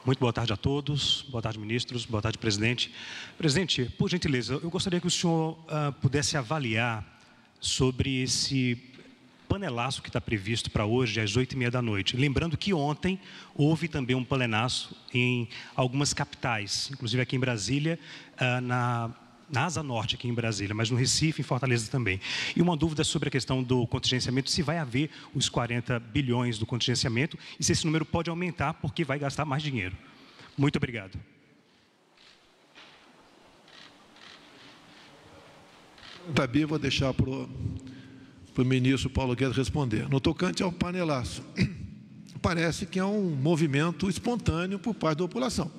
Muito boa tarde a todos, boa tarde, ministros, boa tarde, presidente. Presidente, por gentileza, eu gostaria que o senhor pudesse avaliar sobre esse panelaço que está previsto para hoje, às 8h30 da noite. Lembrando que ontem houve também um panelaço em algumas capitais, inclusive aqui em Brasília, na Asa Norte aqui em Brasília, mas no Recife, em Fortaleza também. E uma dúvida sobre a questão do contingenciamento, se vai haver os 40 bilhões do contingenciamento e se esse número pode aumentar porque vai gastar mais dinheiro. Muito obrigado. Tabi, vou deixar para o ministro Paulo Guedes responder. No tocante ao panelaço, parece que é um movimento espontâneo por parte da população.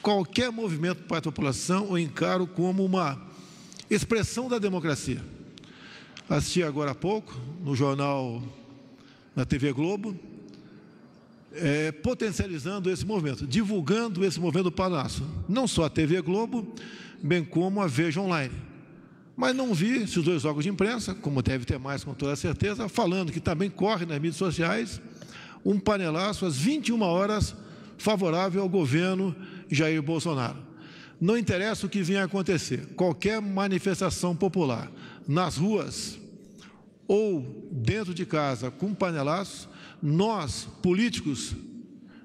Qualquer movimento por parte da população eu encaro como uma expressão da democracia. Assisti agora há pouco, no jornal, na TV Globo, potencializando esse movimento, divulgando esse movimento do panelaço. Não só a TV Globo, bem como a Veja Online. Mas não vi esses 2 órgãos de imprensa, como deve ter mais com toda certeza, falando que também corre nas mídias sociais um panelaço às 21 horas favorável ao governo Jair Bolsonaro. Não interessa o que venha a acontecer, qualquer manifestação popular nas ruas ou dentro de casa com panelaço, nós, políticos,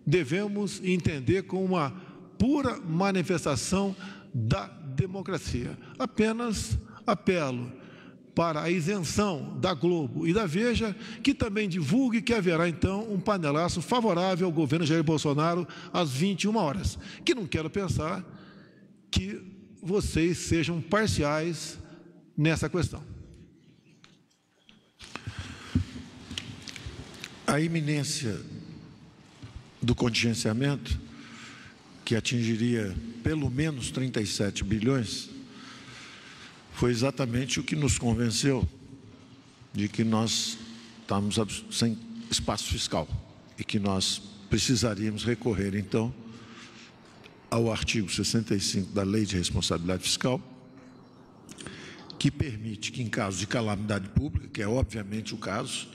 devemos entender como uma pura manifestação da democracia. Apenas apelo para a isenção da Globo e da Veja, que também divulgue que haverá, então, um panelaço favorável ao governo Jair Bolsonaro às 21 horas. Que não quero pensar que vocês sejam parciais nessa questão. A iminência do contingenciamento, que atingiria pelo menos 37 bilhões, foi exatamente o que nos convenceu de que nós estávamos sem espaço fiscal e que nós precisaríamos recorrer, então, ao artigo 65 da Lei de Responsabilidade Fiscal, que permite que, em caso de calamidade pública, que é obviamente o caso,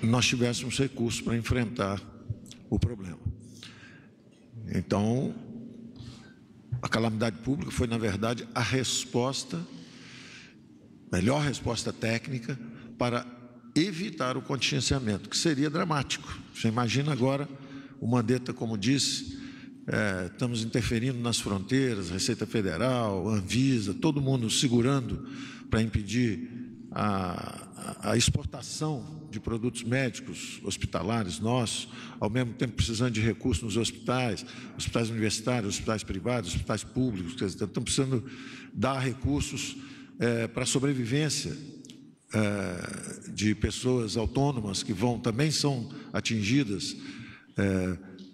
nós tivéssemos recursos para enfrentar o problema. Então, a calamidade pública foi, na verdade, a resposta, melhor resposta técnica para evitar o contingenciamento, que seria dramático. Você imagina agora o Mandetta, como disse, estamos interferindo nas fronteiras, Receita Federal, Anvisa, todo mundo segurando para impedir a exportação de produtos médicos hospitalares nossos, ao mesmo tempo precisando de recursos nos hospitais, hospitais universitários, hospitais privados, hospitais públicos, quer dizer, estamos precisando dar recursos para a sobrevivência de pessoas autônomas que também são atingidas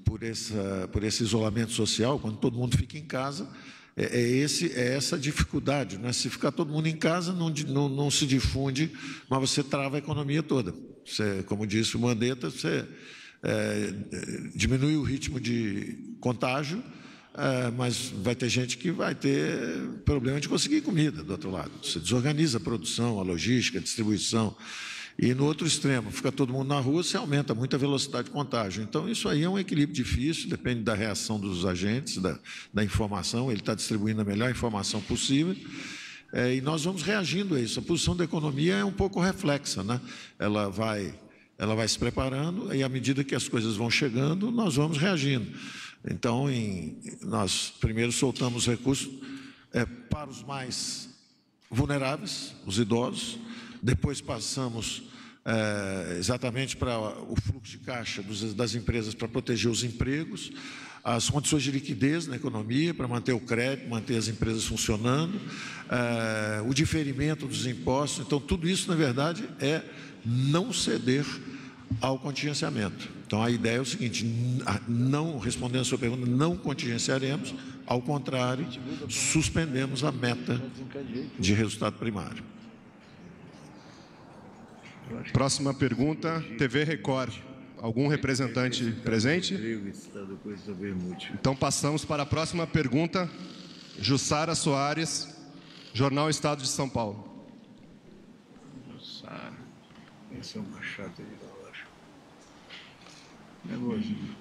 por esse isolamento social, quando todo mundo fica em casa. É essa dificuldade, né? Se ficar todo mundo em casa, não se difunde, mas você trava a economia toda. Você, como disse o Mandetta, você diminui o ritmo de contágio, mas vai ter gente que vai ter problema de conseguir comida do outro lado. Você desorganiza a produção, a logística, a distribuição. E no outro extremo, fica todo mundo na rua, você aumenta muito a velocidade de contágio. Então, isso aí é um equilíbrio difícil, depende da reação dos agentes, da informação, ele está distribuindo a melhor informação possível, e nós vamos reagindo a isso. A posição da economia é um pouco reflexa, né? Ela vai se preparando, e à medida que as coisas vão chegando, nós vamos reagindo. Então, nós primeiro soltamos recursos para os mais vulneráveis, os idosos. Depois passamos exatamente para o fluxo de caixa das empresas para proteger os empregos, as condições de liquidez na economia para manter o crédito, manter as empresas funcionando, o diferimento dos impostos. Então, tudo isso, na verdade, é não ceder ao contingenciamento. Então, a ideia é o seguinte, não, respondendo a sua pergunta, não contingenciaremos, ao contrário, suspendemos a meta de resultado primário. Próxima pergunta, TV Record. Algum representante presente? Então, passamos para a próxima pergunta. Jussara Soares, Jornal Estado de São Paulo. Jussara. Esse é um machado aí, eu acho. Nervosinho.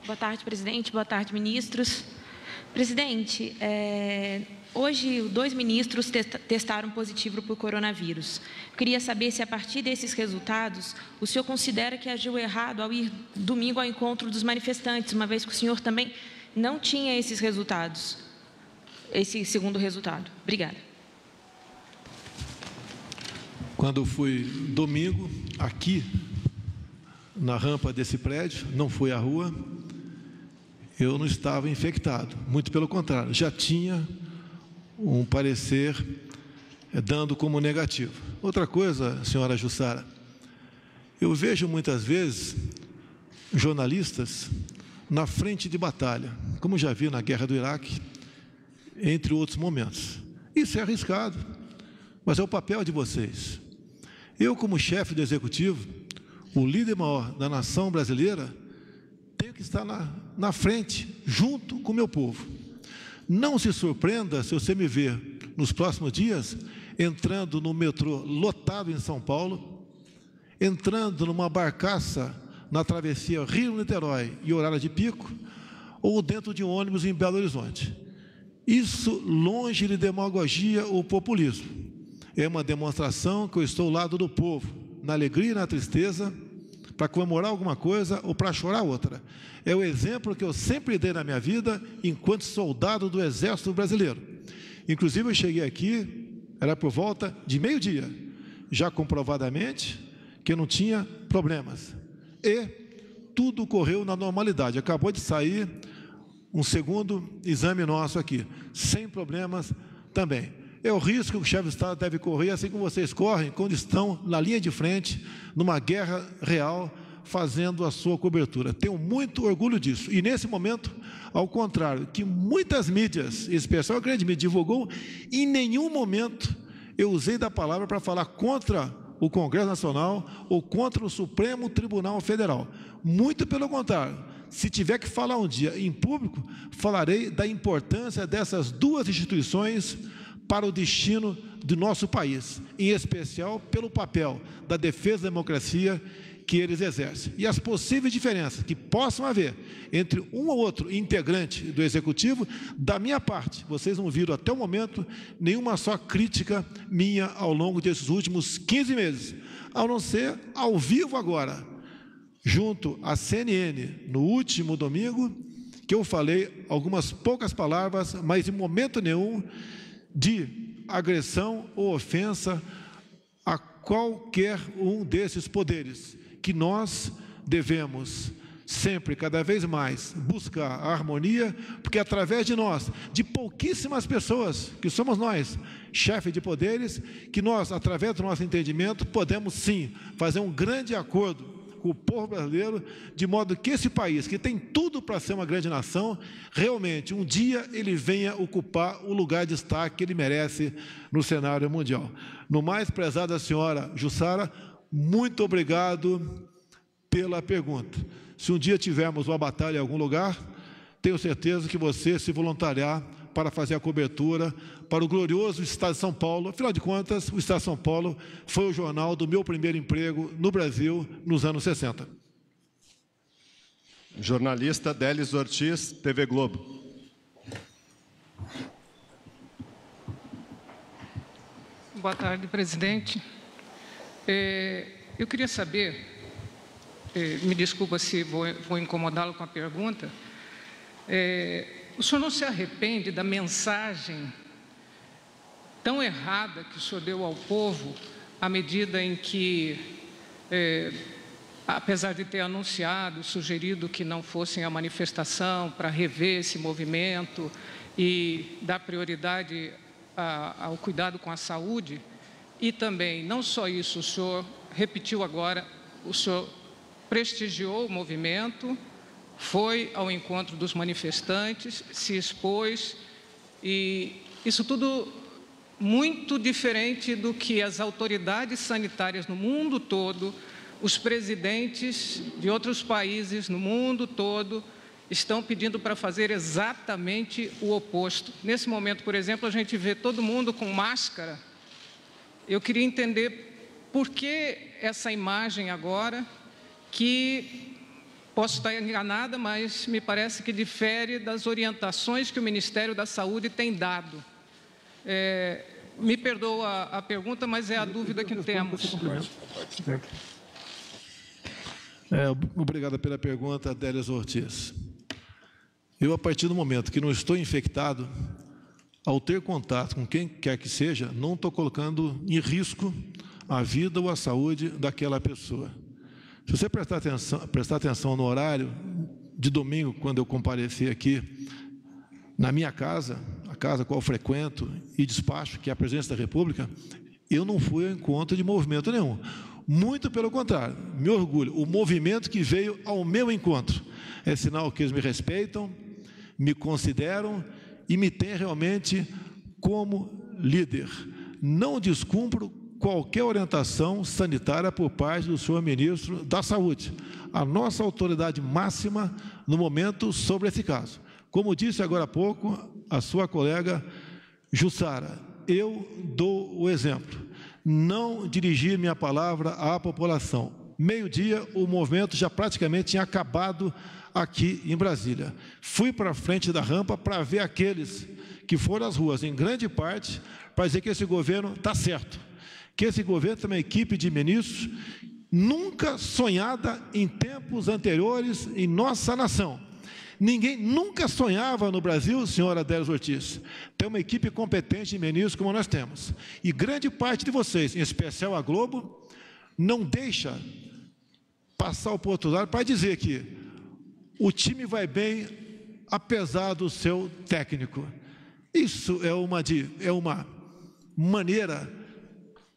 Boa tarde, presidente. Boa tarde, ministros. Presidente, hoje 2 ministros testaram positivo para o coronavírus. Eu queria saber se, a partir desses resultados, o senhor considera que agiu errado ao ir domingo ao encontro dos manifestantes, uma vez que o senhor também não tinha esses resultados, esse segundo resultado. Obrigada. Quando eu fui domingo, aqui, na rampa desse prédio, não fui à rua, eu não estava infectado, muito pelo contrário, já tinha um parecer dando como negativo. Outra coisa, senhora Jussara, eu vejo muitas vezes jornalistas na frente de batalha, como já vi na guerra do Iraque, entre outros momentos. Isso é arriscado, mas é o papel de vocês. Eu, como chefe do executivo, o líder maior da nação brasileira, tenho que estar na frente, junto com o meu povo. Não se surpreenda se você me ver nos próximos dias entrando no metrô lotado em São Paulo, entrando numa barcaça na travessia Rio-Niterói e horário de pico, ou dentro de um ônibus em Belo Horizonte. Isso longe de demagogia ou populismo. É uma demonstração que eu estou ao lado do povo, na alegria e na tristeza, para comemorar alguma coisa ou para chorar outra. É o exemplo que eu sempre dei na minha vida enquanto soldado do Exército Brasileiro. Inclusive, eu cheguei aqui, era por volta de meio-dia, já comprovadamente que eu não tinha problemas. E tudo correu na normalidade. Acabou de sair um segundo exame nosso aqui, sem problemas também. É o risco que o chefe de Estado deve correr, assim como vocês correm, quando estão na linha de frente, numa guerra real, fazendo a sua cobertura. Tenho muito orgulho disso. E nesse momento, ao contrário, que muitas mídias, em especial a grande mídia, divulgou, em nenhum momento eu usei da palavra para falar contra o Congresso Nacional ou contra o Supremo Tribunal Federal. Muito pelo contrário. Se tiver que falar um dia em público, falarei da importância dessas duas instituições para o destino do nosso país, em especial pelo papel da defesa da democracia que eles exercem. E as possíveis diferenças que possam haver entre um ou outro integrante do Executivo, da minha parte, vocês não viram até o momento nenhuma só crítica minha ao longo desses últimos 15 meses, a não ser ao vivo agora, junto à CNN, no último domingo, que eu falei algumas poucas palavras, mas em momento nenhum de agressão ou ofensa a qualquer um desses poderes, que nós devemos sempre, cada vez mais, buscar a harmonia, porque através de nós, de pouquíssimas pessoas, que somos nós, chefe de poderes, que nós, através do nosso entendimento, podemos sim fazer um grande acordo com o povo brasileiro, de modo que esse país, que tem tudo para ser uma grande nação, realmente, um dia ele venha ocupar o lugar de destaque que ele merece no cenário mundial. No mais, prezada senhora Jussara, muito obrigado pela pergunta. Se um dia tivermos uma batalha em algum lugar, tenho certeza que você se voluntariar para fazer a cobertura para o glorioso Estado de São Paulo. Afinal de contas, o Estado de São Paulo foi o jornal do meu primeiro emprego no Brasil nos anos 60. Jornalista Délis Ortiz, TV Globo. Boa tarde, presidente. Eu queria saber, me desculpa se vou incomodá-lo com a pergunta, o senhor não se arrepende da mensagem tão errada que o senhor deu ao povo, à medida em que, apesar de ter anunciado, sugerido que não fossem à manifestação para rever esse movimento e dar prioridade ao cuidado com a saúde, e também, não só isso, o senhor repetiu agora, o senhor prestigiou o movimento, foi ao encontro dos manifestantes, se expôs, e isso tudo muito diferente do que as autoridades sanitárias no mundo todo, os presidentes de outros países no mundo todo, estão pedindo para fazer exatamente o oposto. Nesse momento, por exemplo, a gente vê todo mundo com máscara. Eu queria entender por que essa imagem agora, que posso estar enganada, mas me parece que difere das orientações que o Ministério da Saúde tem dado. Me perdoa a pergunta, mas é a dúvida que temos. Obrigado pela pergunta, Délis Ortiz. Eu, a partir do momento que não estou infectado, ao ter contato com quem quer que seja, não estou colocando em risco a vida ou a saúde daquela pessoa. Se você prestar atenção no horário de domingo, quando eu compareci aqui, na minha casa, a casa a qual eu frequento e despacho, que é a Presidência da República, eu não fui ao encontro de movimento nenhum. Muito pelo contrário, me orgulho. O movimento que veio ao meu encontro é sinal que eles me respeitam, me consideram e me têm realmente como líder. Não descumpro qualquer orientação sanitária por parte do senhor ministro da Saúde, a nossa autoridade máxima no momento sobre esse caso. Como disse agora há pouco a sua colega Jussara, eu dou o exemplo. Não dirigir minha palavra à população. Meio-dia, o movimento já praticamente tinha acabado aqui em Brasília. Fui para a frente da rampa para ver aqueles que foram às ruas, em grande parte, para dizer que esse governo está certo, que esse governo tem uma equipe de ministros nunca sonhada em tempos anteriores em nossa nação. Ninguém nunca sonhava no Brasil, senhora Délis Ortiz, ter uma equipe competente de ministros como nós temos. E grande parte de vocês, em especial a Globo, não deixa passar a oportunidade para dizer que o time vai bem apesar do seu técnico. Isso é uma maneira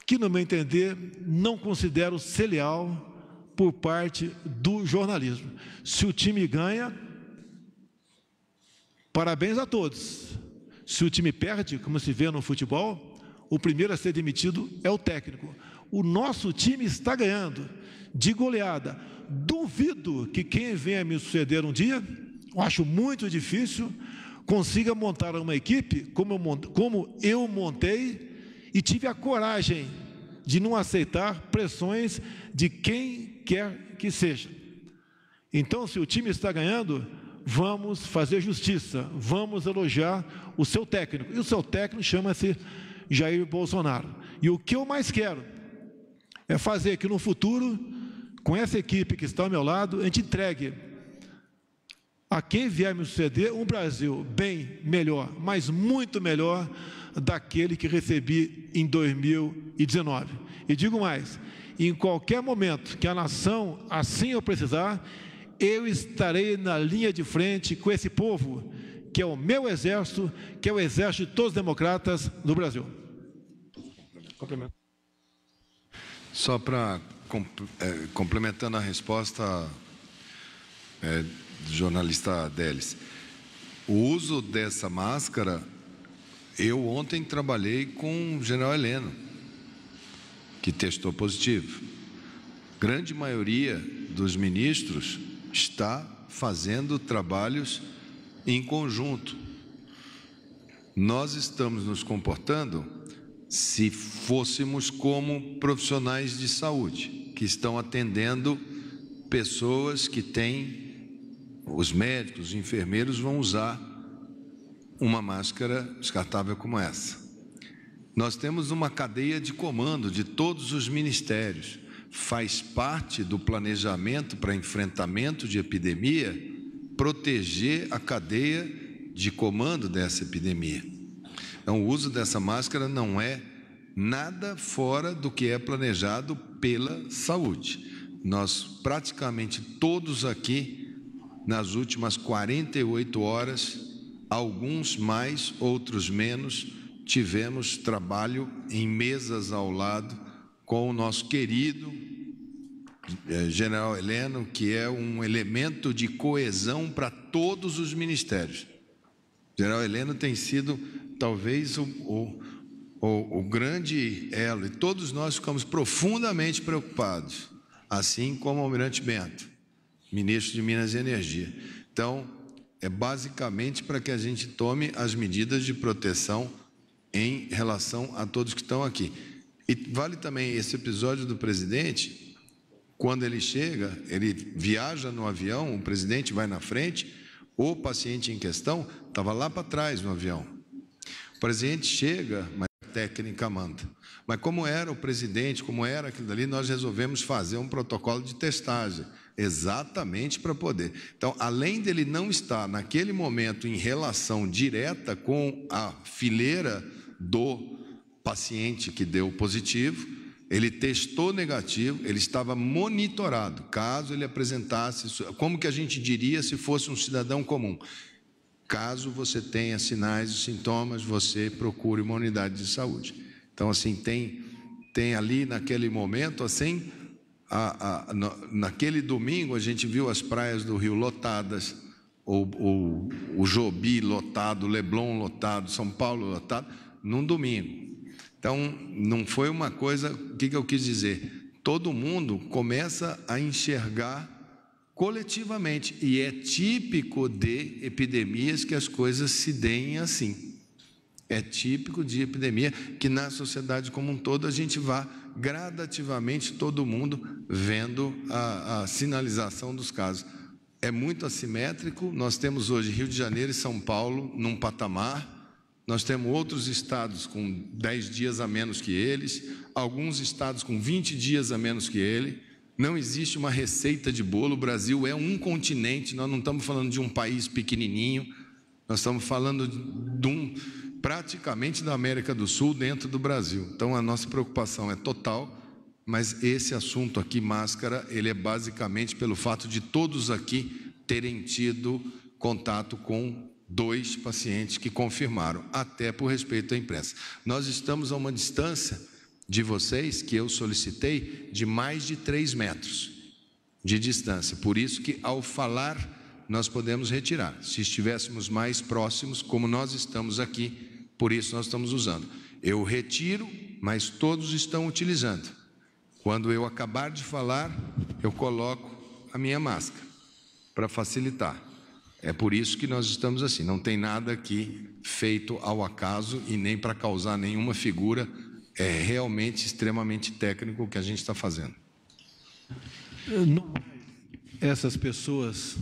que, no meu entender, não considero ser leal por parte do jornalismo. Se o time ganha, parabéns a todos. Se o time perde, como se vê no futebol, o primeiro a ser demitido é o técnico. O nosso time está ganhando de goleada. Duvido que quem venha me suceder um dia, eu acho muito difícil, consiga montar uma equipe como eu montei e tive a coragem de não aceitar pressões de quem quer que seja. Então, se o time está ganhando, vamos fazer justiça, vamos elogiar o seu técnico. E o seu técnico chama-se Jair Bolsonaro. E o que eu mais quero é fazer que no futuro, com essa equipe que está ao meu lado, a gente entregue a quem vier me suceder um Brasil bem melhor, mas muito melhor daquele que recebi em 2019. E digo mais, em qualquer momento que a nação assim eu precisar, eu estarei na linha de frente com esse povo, que é o meu exército, que é o exército de todos os democratas do Brasil. Complemento. Só para complementando a resposta do jornalista Délis, o uso dessa máscara, eu ontem trabalhei com o general Heleno, que testou positivo. Grande maioria dos ministros está fazendo trabalhos em conjunto. Nós estamos nos comportando se fôssemos como profissionais de saúde, que estão atendendo pessoas que têm, os médicos, os enfermeiros vão usar uma máscara descartável como essa. Nós temos uma cadeia de comando de todos os ministérios. Faz parte do planejamento para enfrentamento de epidemia proteger a cadeia de comando dessa epidemia. Então, o uso dessa máscara não é nada fora do que é planejado pela saúde. Nós, praticamente todos aqui, nas últimas 48 horas, alguns mais, outros menos, tivemos trabalho em mesas ao lado com o nosso querido general Heleno, que é um elemento de coesão para todos os ministérios. O general Heleno tem sido talvez o grande elo, e todos nós ficamos profundamente preocupados, assim como o almirante Bento, ministro de Minas e Energia. Então, é basicamente para que a gente tome as medidas de proteção em relação a todos que estão aqui. E vale também esse episódio do presidente, quando ele chega, ele viaja no avião, o presidente vai na frente, o paciente em questão estava lá para trás no avião. O presidente chega, mas a técnica manda. Mas como era o presidente, como era aquilo dali, nós resolvemos fazer um protocolo de testagem, exatamente para poder. Então, além dele não estar naquele momento em relação direta com a fileira do paciente que deu positivo, ele testou negativo, ele estava monitorado, caso ele apresentasse, como que a gente diria se fosse um cidadão comum? Caso você tenha sinais e sintomas, você procure uma unidade de saúde. Então, assim, tem ali naquele momento, assim, naquele domingo a gente viu as praias do Rio lotadas, o Jobi lotado, o Leblon lotado, São Paulo lotado, num domingo. Então, não foi uma coisa, o que eu quis dizer? Todo mundo começa a enxergar coletivamente, e é típico de epidemias que as coisas se deem assim. É típico de epidemia que na sociedade como um todo a gente vá gradativamente todo mundo vendo a sinalização dos casos. É muito assimétrico, nós temos hoje Rio de Janeiro e São Paulo num patamar, nós temos outros estados com 10 dias a menos que eles, alguns estados com 20 dias a menos que ele. Não existe uma receita de bolo, o Brasil é um continente, nós não estamos falando de um país pequenininho, nós estamos falando de praticamente da América do Sul dentro do Brasil. Então, a nossa preocupação é total, mas esse assunto aqui, máscara, ele é basicamente pelo fato de todos aqui terem tido contato com 2 pacientes que confirmaram, até por respeito à imprensa. Nós estamos a uma distância de vocês, que eu solicitei, de mais de 3 metros de distância. Por isso que, ao falar, nós podemos retirar. Se estivéssemos mais próximos, como nós estamos aqui, por isso nós estamos usando. Eu retiro, mas todos estão utilizando. Quando eu acabar de falar, eu coloco a minha máscara, para facilitar. É por isso que nós estamos assim, não tem nada aqui feito ao acaso e nem para causar nenhuma figura, é realmente extremamente técnico o que a gente está fazendo. Essas pessoas,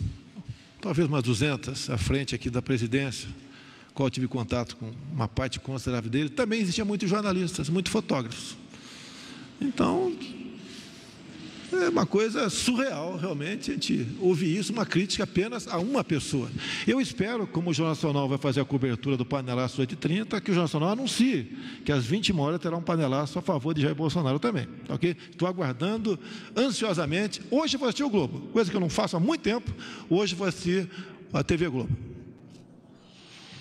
talvez umas 200 à frente aqui da presidência, qual eu tive contato com uma parte considerável dele, também existiam muitos jornalistas, muitos fotógrafos. Então, é uma coisa surreal, realmente, a gente ouvir isso, uma crítica apenas a uma pessoa. Eu espero, como o Jornal Nacional vai fazer a cobertura do panelaço 8h30, que o Jornal Nacional anuncie que às 20h terá um panelaço a favor de Jair Bolsonaro também, ok? Estou aguardando ansiosamente. Hoje vou assistir o Globo, coisa que eu não faço há muito tempo, hoje vou assistir a TV Globo.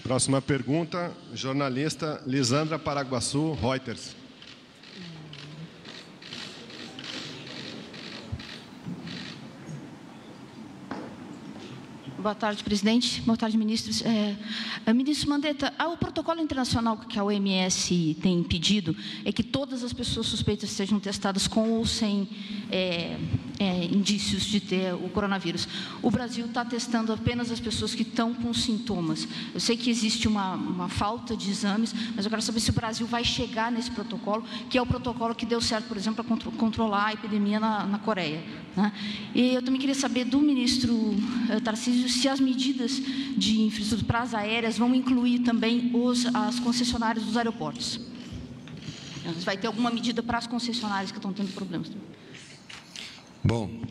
Próxima pergunta, jornalista Lisandra Paraguaçu, Reuters. Boa tarde, presidente. Boa tarde, ministros. Ministro Mandetta, o protocolo internacional que a OMS tem pedido é que todas as pessoas suspeitas sejam testadas com ou sem indícios de ter o coronavírus. O Brasil está testando apenas as pessoas que estão com sintomas. Eu sei que existe uma falta de exames, mas eu quero saber se o Brasil vai chegar nesse protocolo, que é o protocolo que deu certo, por exemplo, para controlar a epidemia na Coreia, né? E eu também queria saber do ministro Tarcísio se as medidas de infraestrutura para as aéreas vão incluir também as concessionárias dos aeroportos. Vai ter alguma medida para as concessionárias que estão tendo problemas? Bom,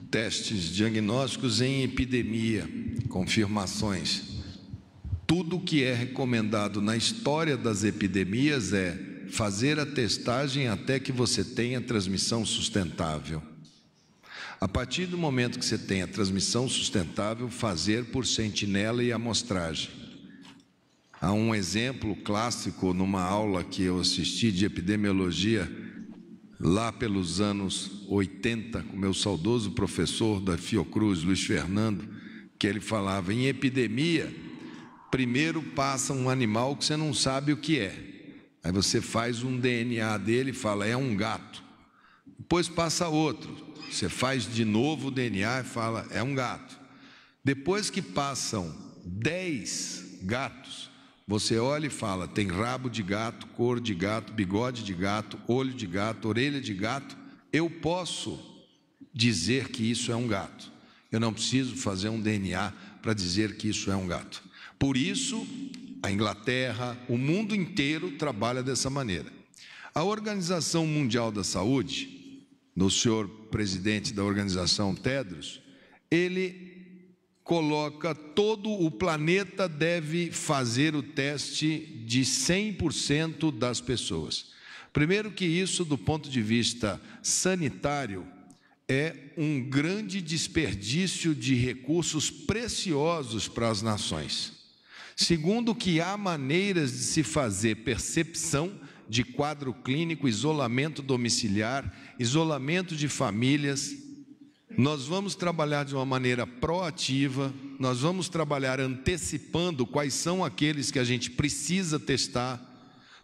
testes diagnósticos em epidemia, confirmações. Tudo que é recomendado na história das epidemias é fazer a testagem até que você tenha transmissão sustentável. A partir do momento que você tem a transmissão sustentável, fazer por sentinela e amostragem. Há um exemplo clássico numa aula que eu assisti de epidemiologia, lá pelos anos 80, com meu saudoso professor da Fiocruz, Luiz Fernando, que ele falava, em epidemia, primeiro passa um animal que você não sabe o que é. Aí você faz um DNA dele e fala, é um gato. Depois passa outro. Você faz de novo o DNA e fala, é um gato. Depois que passam 10 gatos, você olha e fala, tem rabo de gato, cor de gato, bigode de gato, olho de gato, orelha de gato. Eu posso dizer que isso é um gato. Eu não preciso fazer um DNA para dizer que isso é um gato. Por isso, a Inglaterra, o mundo inteiro trabalha dessa maneira. A Organização Mundial da Saúde, do senhor presidente da organização Tedros, ele coloca todo o planeta deve fazer o teste de 100% das pessoas. Primeiro que isso, do ponto de vista sanitário, é um grande desperdício de recursos preciosos para as nações. Segundo que há maneiras de se fazer percepção de quadro clínico, isolamento domiciliar, isolamento de famílias. Nós vamos trabalhar de uma maneira proativa, nós vamos trabalhar antecipando quais são aqueles que a gente precisa testar.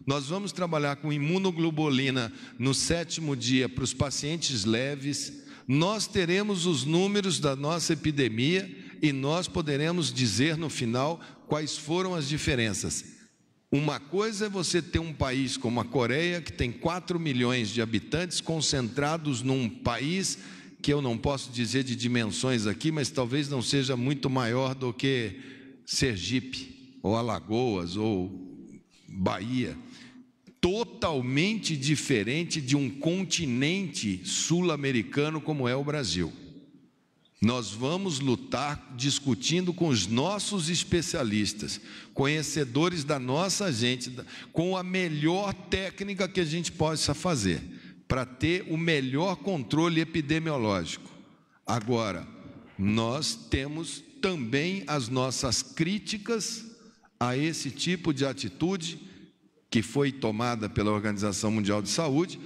Nós vamos trabalhar com imunoglobulina no 7º dia para os pacientes leves. Nós teremos os números da nossa epidemia e nós poderemos dizer no final quais foram as diferenças. Uma coisa é você ter um país como a Coreia, que tem 4 milhões de habitantes concentrados num país que eu não posso dizer de dimensões aqui, mas talvez não seja muito maior do que Sergipe, ou Alagoas, ou Bahia. Totalmente diferente de um continente sul-americano como é o Brasil. Nós vamos lutar discutindo com os nossos especialistas, conhecedores da nossa gente, com a melhor técnica que a gente possa fazer, para ter o melhor controle epidemiológico. Agora, nós temos também as nossas críticas a esse tipo de atitude que foi tomada pela Organização Mundial de Saúde,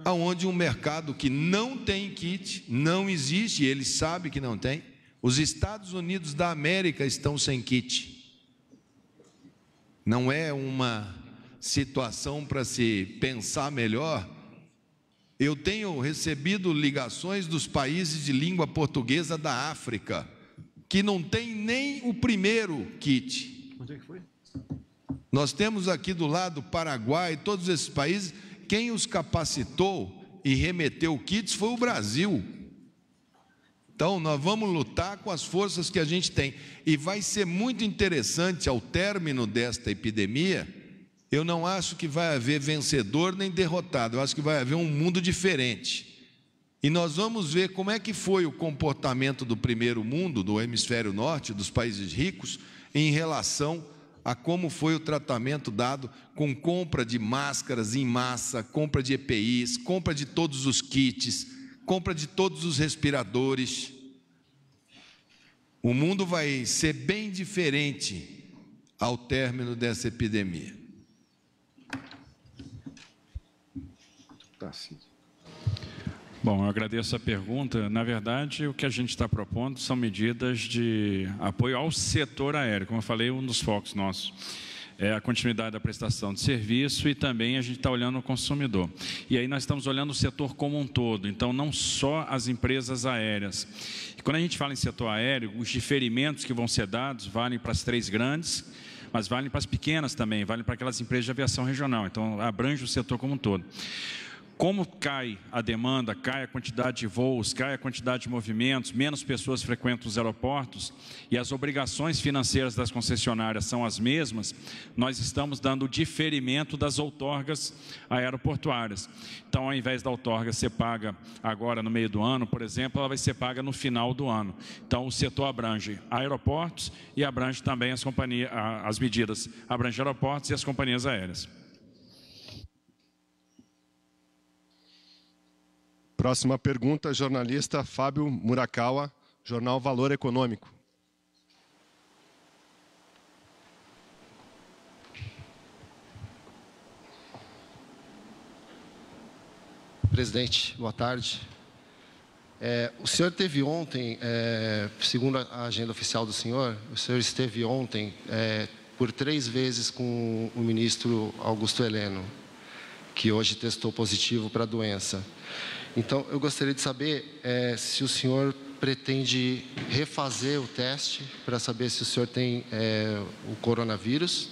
aonde um mercado que não tem kit, não existe, e eles sabem que não tem. Os Estados Unidos da América estão sem kit. Não é uma situação para se pensar melhor. Eu tenho recebido ligações dos países de língua portuguesa da África, que não tem nem o primeiro kit. Onde é que foi? Nós temos aqui do lado Paraguai, todos esses países, quem os capacitou e remeteu kits foi o Brasil. Então, nós vamos lutar com as forças que a gente tem. E vai ser muito interessante, ao término desta epidemia, eu não acho que vai haver vencedor nem derrotado, eu acho que vai haver um mundo diferente. E nós vamos ver como é que foi o comportamento do primeiro mundo, do hemisfério norte, dos países ricos, em relação a como foi o tratamento dado com compra de máscaras em massa, compra de EPIs, compra de todos os kits, compra de todos os respiradores. O mundo vai ser bem diferente ao término dessa epidemia. Bom, eu agradeço a pergunta. Na verdade, o que a gente está propondo são medidas de apoio ao setor aéreo. Como eu falei, um dos focos nossos é a continuidade da prestação de serviço e também a gente está olhando o consumidor. E aí nós estamos olhando o setor como um todo, então não só as empresas aéreas. E quando a gente fala em setor aéreo, os diferimentos que vão ser dados valem para as 3 grandes, mas valem para as pequenas também, valem para aquelas empresas de aviação regional. Então, abrange o setor como um todo. Como cai a demanda, cai a quantidade de voos, cai a quantidade de movimentos, menos pessoas frequentam os aeroportos e as obrigações financeiras das concessionárias são as mesmas, nós estamos dando o diferimento das outorgas aeroportuárias. Então, ao invés da outorga ser paga agora no meio do ano, por exemplo, ela vai ser paga no final do ano. Então, o setor abrange aeroportos e abrange também as medidas, abrange aeroportos e as companhias aéreas. Próxima pergunta, jornalista Fábio Murakawa, Jornal Valor Econômico. Presidente, boa tarde. O senhor teve ontem, segundo a agenda oficial do senhor, o senhor esteve ontem por 3 vezes com o ministro Augusto Heleno, que hoje testou positivo para a doença. Então, eu gostaria de saber se o senhor pretende refazer o teste para saber se o senhor tem o coronavírus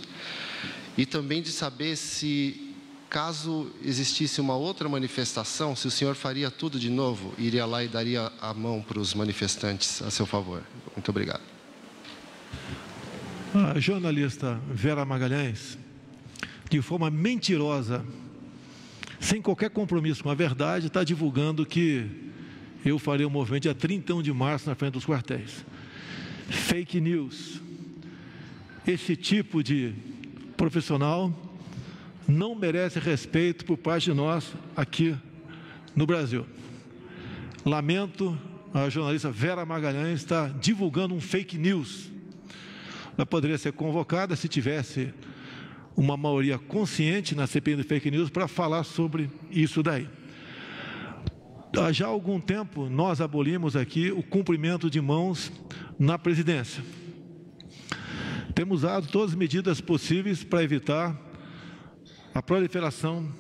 e também de saber se, caso existisse uma outra manifestação, se o senhor faria tudo de novo, iria lá e daria a mão para os manifestantes a seu favor. Muito obrigado. A jornalista Vera Magalhães, de forma mentirosa, sem qualquer compromisso com a verdade, está divulgando que eu farei um movimento dia 31 de março na frente dos quartéis. Fake news. Esse tipo de profissional não merece respeito por parte de nós aqui no Brasil. Lamento, a jornalista Vera Magalhães está divulgando um fake news. Ela poderia ser convocada se tivesse uma maioria consciente na CPI do fake news para falar sobre isso daí. Já há algum tempo, nós abolimos aqui o cumprimento de mãos na presidência. Temos usado todas as medidas possíveis para evitar a proliferação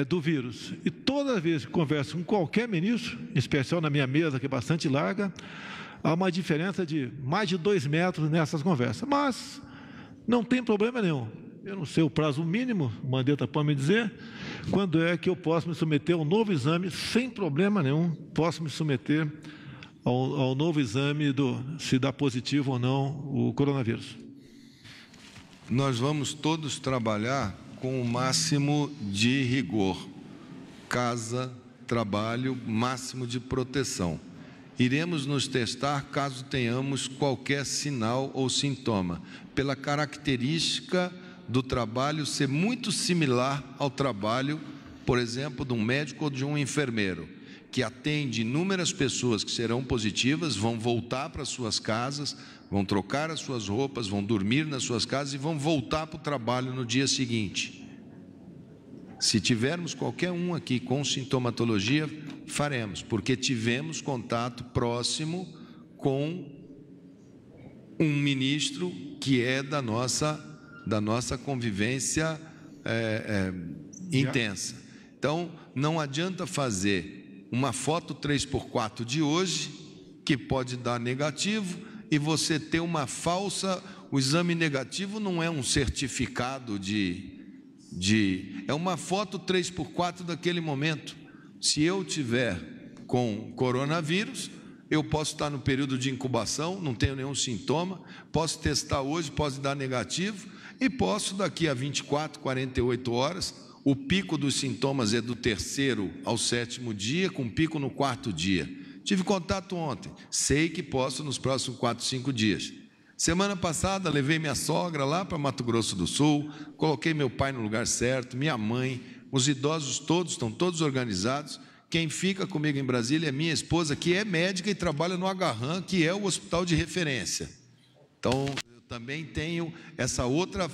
do vírus. E toda vez que converso com qualquer ministro, em especial na minha mesa, que é bastante larga, há uma diferença de mais de 2 metros nessas conversas. Mas não tem problema nenhum. Eu não sei o prazo mínimo, o Mandetta pode me dizer, quando é que eu posso me submeter ao novo exame, sem problema nenhum, posso me submeter ao novo exame se dá positivo ou não o coronavírus. Nós vamos todos trabalhar com o máximo de rigor, casa, trabalho, máximo de proteção. Iremos nos testar caso tenhamos qualquer sinal ou sintoma, pela característica do trabalho ser muito similar ao trabalho, por exemplo, de um médico ou de um enfermeiro. que atende inúmeras pessoas que serão positivas, vão voltar para suas casas, vão trocar as suas roupas, vão dormir nas suas casas e vão voltar para o trabalho no dia seguinte. Se tivermos qualquer um aqui com sintomatologia, faremos, porque tivemos contato próximo com um ministro que é da nossa convivência intensa. Então, não adianta fazer uma foto 3x4 de hoje, que pode dar negativo, e você ter uma falsa... O exame negativo não é um certificado é uma foto 3x4 daquele momento. Se eu tiver com coronavírus, eu posso estar no período de incubação, não tenho nenhum sintoma, posso testar hoje, posso dar negativo, e posso daqui a 24, 48 horas, o pico dos sintomas é do 3º ao 7º dia, com pico no 4º dia. Tive contato ontem, sei que posso nos próximos 4, 5 dias. Semana passada, levei minha sogra lá para Mato Grosso do Sul, coloquei meu pai no lugar certo, minha mãe, os idosos todos, estão todos organizados. Quem fica comigo em Brasília é minha esposa, que é médica e trabalha no Agarram, que é o hospital de referência. Então, eu também tenho essa outra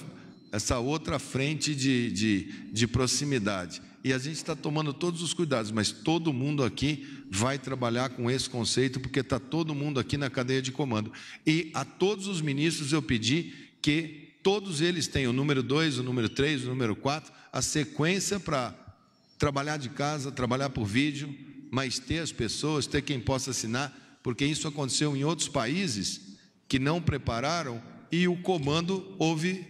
frente de proximidade. E a gente está tomando todos os cuidados, mas todo mundo aqui vai trabalhar com esse conceito, porque está todo mundo aqui na cadeia de comando. E a todos os ministros eu pedi que todos eles tenham o número 2, o número 3, o número 4, a sequência para trabalhar de casa, trabalhar por vídeo, mas ter as pessoas, ter quem possa assinar, porque isso aconteceu em outros países que não prepararam e o comando houve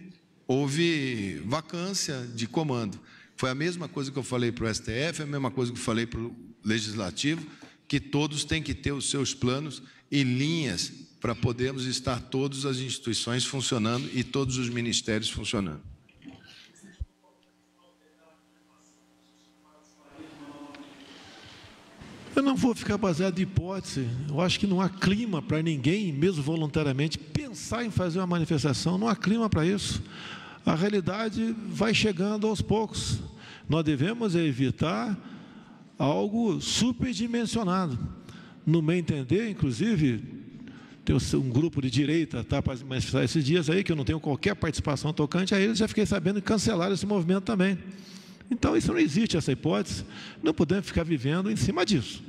vacância de comando. Foi a mesma coisa que eu falei para o STF, a mesma coisa que eu falei para o Legislativo, que todos têm que ter os seus planos e linhas para podermos estar todas as instituições funcionando e todos os ministérios funcionando. Eu não vou ficar baseado em hipótese. Eu acho que não há clima para ninguém, mesmo voluntariamente, pensar em fazer uma manifestação. Não há clima para isso. A realidade vai chegando aos poucos. Nós devemos evitar algo superdimensionado. No meu entender, inclusive, tem um grupo de direita para manifestar esses dias aí, que eu não tenho qualquer participação tocante a eles, já fiquei sabendo que cancelaram esse movimento também. Então, isso não existe, essa hipótese. Não podemos ficar vivendo em cima disso.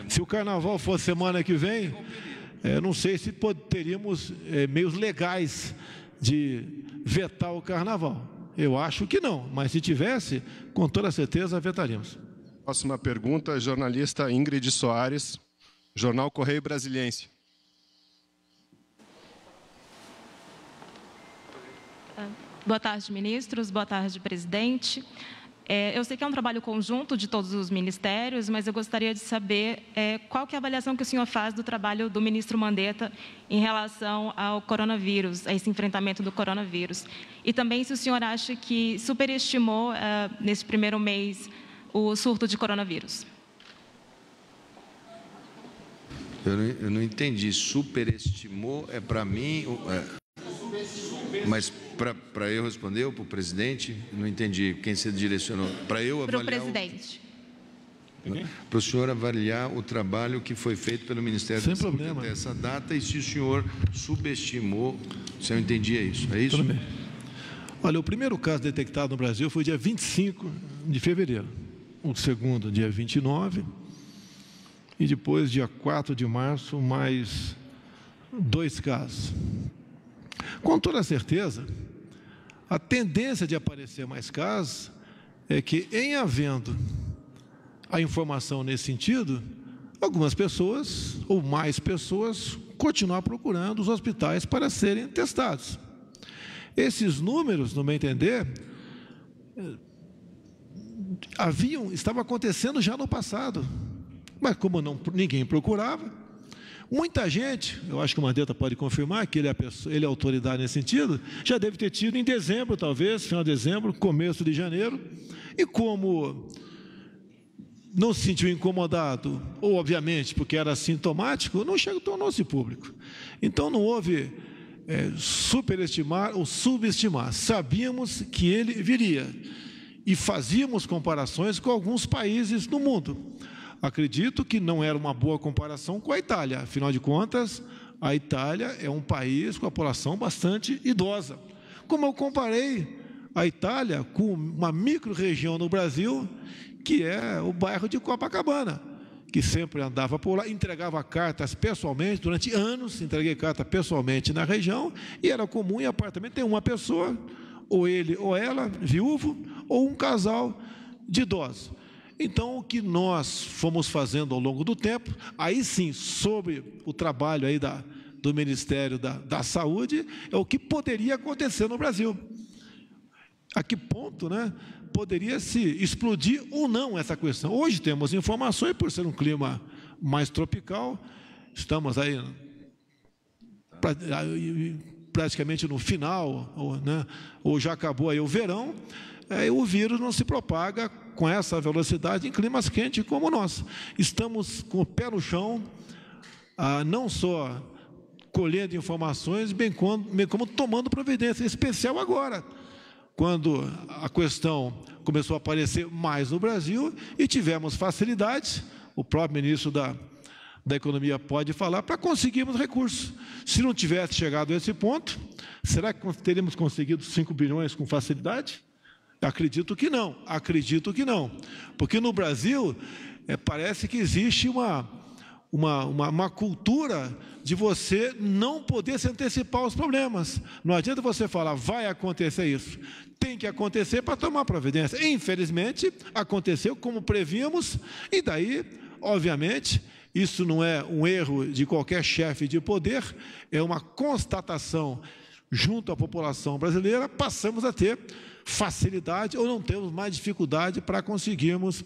Se o carnaval fosse semana que vem, não sei se teríamos meios legais de vetar o carnaval. Eu acho que não, mas se tivesse, com toda certeza vetaríamos. Próxima pergunta, jornalista Ingrid Soares, Jornal Correio Brasiliense. Boa tarde, ministros. Boa tarde, presidente. Eu sei que é um trabalho conjunto de todos os ministérios, mas eu gostaria de saber qual que é a avaliação que o senhor faz do trabalho do ministro Mandetta em relação ao coronavírus, a esse enfrentamento do coronavírus. E também se o senhor acha que superestimou, nesse primeiro mês, o surto de coronavírus. Eu não entendi. Superestimou para mim... Mas para eu responder, ou para o presidente, não entendi quem se direcionou. Para eu avaliar... Para o presidente. Para o senhor avaliar o trabalho que foi feito pelo Ministério da Saúde até essa data, e se o senhor subestimou, se eu entendi, é isso? Tudo bem. Olha, o primeiro caso detectado no Brasil foi dia 25 de fevereiro. O segundo, dia 29. E depois, dia 4 de março, mais 2 casos. Com toda certeza, a tendência de aparecer mais casos é que, em havendo a informação nesse sentido, algumas pessoas, ou mais pessoas, continuar procurando os hospitais para serem testados. Esses números, no meu entender, estavam acontecendo já no passado, mas como ninguém procurava, muita gente, eu acho que o Mandetta pode confirmar que ele é autoridade nesse sentido, já deve ter tido em dezembro, talvez, final de dezembro, começo de janeiro, e como não se sentiu incomodado, ou obviamente porque era sintomático, não tornou-se público. Então não houve superestimar ou subestimar, sabíamos que ele viria. e fazíamos comparações com alguns países no mundo. Acredito que não era uma boa comparação com a Itália. Afinal de contas, a Itália é um país com a população bastante idosa. Como eu comparei a Itália com uma micro-região no Brasil, que é o bairro de Copacabana, que sempre andava por lá, entregava cartas pessoalmente, durante anos entreguei carta pessoalmente na região, e era comum em apartamento ter uma pessoa, ou ele ou ela, viúvo, ou um casal de idosos. Então, o que nós fomos fazendo ao longo do tempo, aí sim, sobre o trabalho aí do Ministério da Saúde, é o que poderia acontecer no Brasil. A que ponto, né, poderia se explodir ou não essa questão. Hoje temos informações, por ser um clima mais tropical, estamos aí praticamente no final, ou já acabou aí o verão, o vírus não se propaga com essa velocidade em climas quentes como o nosso. Estamos com o pé no chão, não só colhendo informações, bem como tomando providência, em especial agora, quando a questão começou a aparecer mais no Brasil e tivemos facilidades, o próprio ministro da Economia pode falar, para conseguirmos recursos. Se não tivesse chegado a esse ponto, será que teríamos conseguido 5 bilhões com facilidade? Acredito que não, porque no Brasil parece que existe uma cultura de você não poder se antecipar aos problemas. Não adianta você falar, vai acontecer isso. Tem que acontecer para tomar providência. Infelizmente, aconteceu como prevíamos, e daí, obviamente, isso não é um erro de qualquer chefe de poder, é uma constatação junto à população brasileira, passamos a ter facilidade ou não temos mais dificuldade para conseguirmos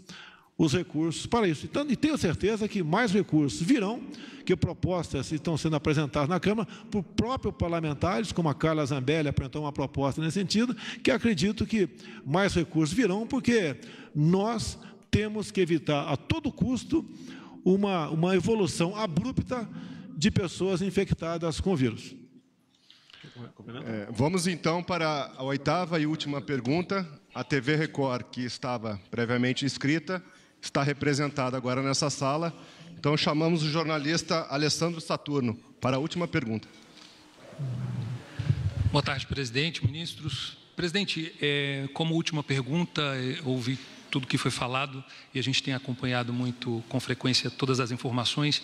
os recursos para isso. Então, e tenho certeza que mais recursos virão, que propostas estão sendo apresentadas na Câmara por próprios parlamentares, como a Carla Zambelli apresentou uma proposta nesse sentido, que acredito que mais recursos virão, porque nós temos que evitar a todo custo uma evolução abrupta de pessoas infectadas com o vírus. Vamos então para a 8ª e última pergunta. A TV Record, que estava previamente inscrita, está representada agora nessa sala. Então, chamamos o jornalista Alessandro Saturno para a última pergunta. Boa tarde, presidente, ministros. Presidente, como última pergunta, ouvi tudo que foi falado e a gente tem acompanhado muito, com frequência, todas as informações.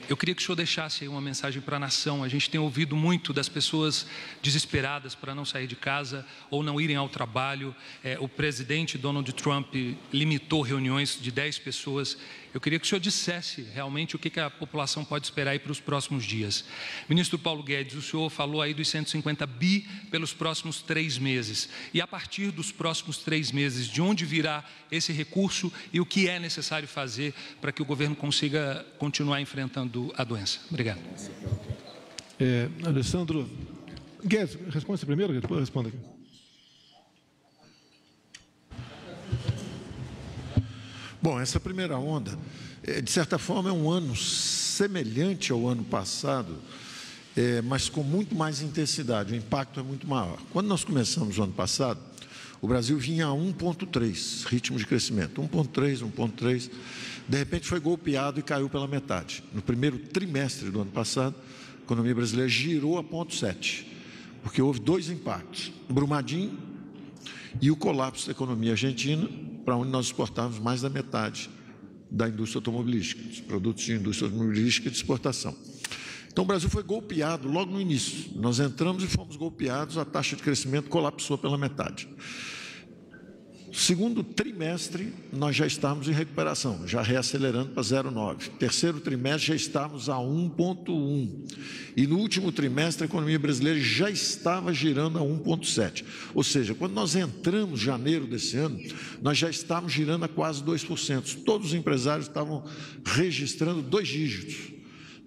Eu queria que o senhor deixasse aí uma mensagem para a nação. A gente tem ouvido muito das pessoas desesperadas para não sair de casa ou não irem ao trabalho. O presidente Donald Trump limitou reuniões de 10 pessoas. Eu queria que o senhor dissesse realmente o que a população pode esperar aí para os próximos dias. Ministro Paulo Guedes, o senhor falou aí dos 150 bi pelos próximos 3 meses. E a partir dos próximos 3 meses, de onde virá esse recurso e o que é necessário fazer para que o governo consiga continuar enfrentando a doença? Obrigado. Alessandro Guedes, responde primeiro, depois eu respondo aqui. Bom, essa primeira onda, de certa forma, é um ano semelhante ao ano passado, mas com muito mais intensidade, o impacto é muito maior. Quando nós começamos o ano passado, o Brasil vinha a 1,3 ritmo de crescimento, 1,3, de repente foi golpeado e caiu pela metade. No primeiro trimestre do ano passado, a economia brasileira girou a 0,7, porque houve 2 impactos, Brumadinho e o colapso da economia argentina, para onde nós exportávamos mais da metade da indústria automobilística, dos produtos de indústria automobilística e de exportação. Então, o Brasil foi golpeado logo no início. Nós entramos e fomos golpeados, a taxa de crescimento colapsou pela metade. Segundo trimestre, nós já estamos em recuperação, já reacelerando para 0,9. Terceiro trimestre, já estamos a 1,1. E no último trimestre, a economia brasileira já estava girando a 1,7. Ou seja, quando nós entramos em janeiro desse ano, nós já estávamos girando a quase 2%. Todos os empresários estavam registrando 2 dígitos.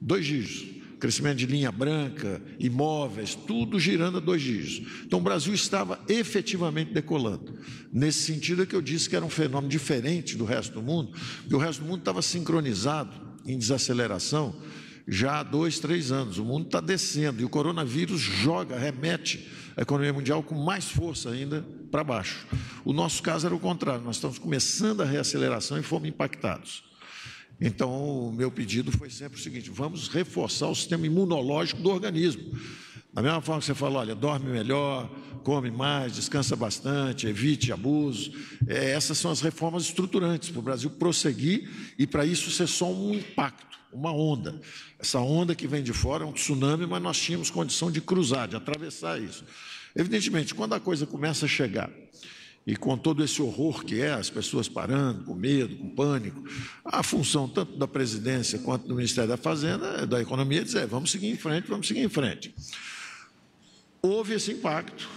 2 dígitos. Crescimento de linha branca, imóveis, tudo girando a 2 dígitos. Então, o Brasil estava efetivamente decolando. Nesse sentido é que eu disse que era um fenômeno diferente do resto do mundo, porque o resto do mundo estava sincronizado em desaceleração já há 2, 3 anos. O mundo está descendo e o coronavírus remete a economia mundial com mais força ainda para baixo. O nosso caso era o contrário, nós estamos começando a reaceleração e fomos impactados. Então, o meu pedido foi sempre o seguinte: vamos reforçar o sistema imunológico do organismo. Da mesma forma que você fala, olha, dorme melhor, come mais, descansa bastante, evite abuso. Essas são as reformas estruturantes para o Brasil prosseguir e para isso ser só um impacto, uma onda. Essa onda que vem de fora é um tsunami, mas nós tínhamos condição de cruzar, de atravessar isso. Evidentemente, quando a coisa começa a chegar, e com todo esse horror que é, as pessoas parando, com medo, com pânico, a função tanto da presidência quanto do Ministério da Fazenda, da Economia, é dizer, vamos seguir em frente, vamos seguir em frente. Houve esse impacto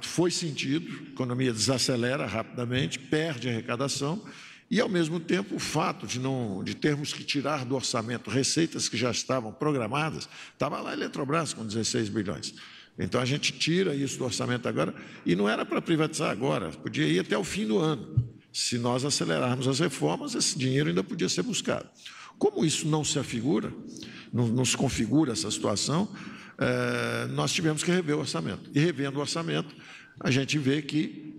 foi sentido, a economia desacelera rapidamente, perde a arrecadação, e, ao mesmo tempo, o fato de termos que tirar do orçamento receitas que já estavam programadas, estava lá a Eletrobras com 16 bilhões. Então, a gente tira isso do orçamento agora, e não era para privatizar agora, podia ir até o fim do ano. Se nós acelerarmos as reformas, esse dinheiro ainda podia ser buscado. Como isso não se afigura, não se configura essa situação, nós tivemos que rever o orçamento. E, revendo o orçamento, a gente vê que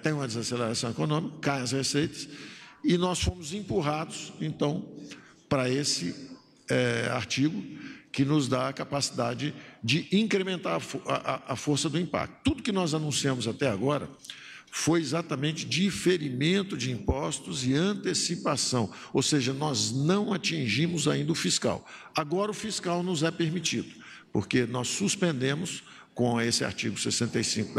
tem uma desaceleração econômica, caem as receitas, e nós fomos empurrados, então, para esse artigo que nos dá a capacidade de incrementar a força do impacto. Tudo que nós anunciamos até agora foi exatamente diferimento de impostos e antecipação, ou seja, nós não atingimos ainda o fiscal. Agora o fiscal nos é permitido, porque nós suspendemos, com esse artigo 65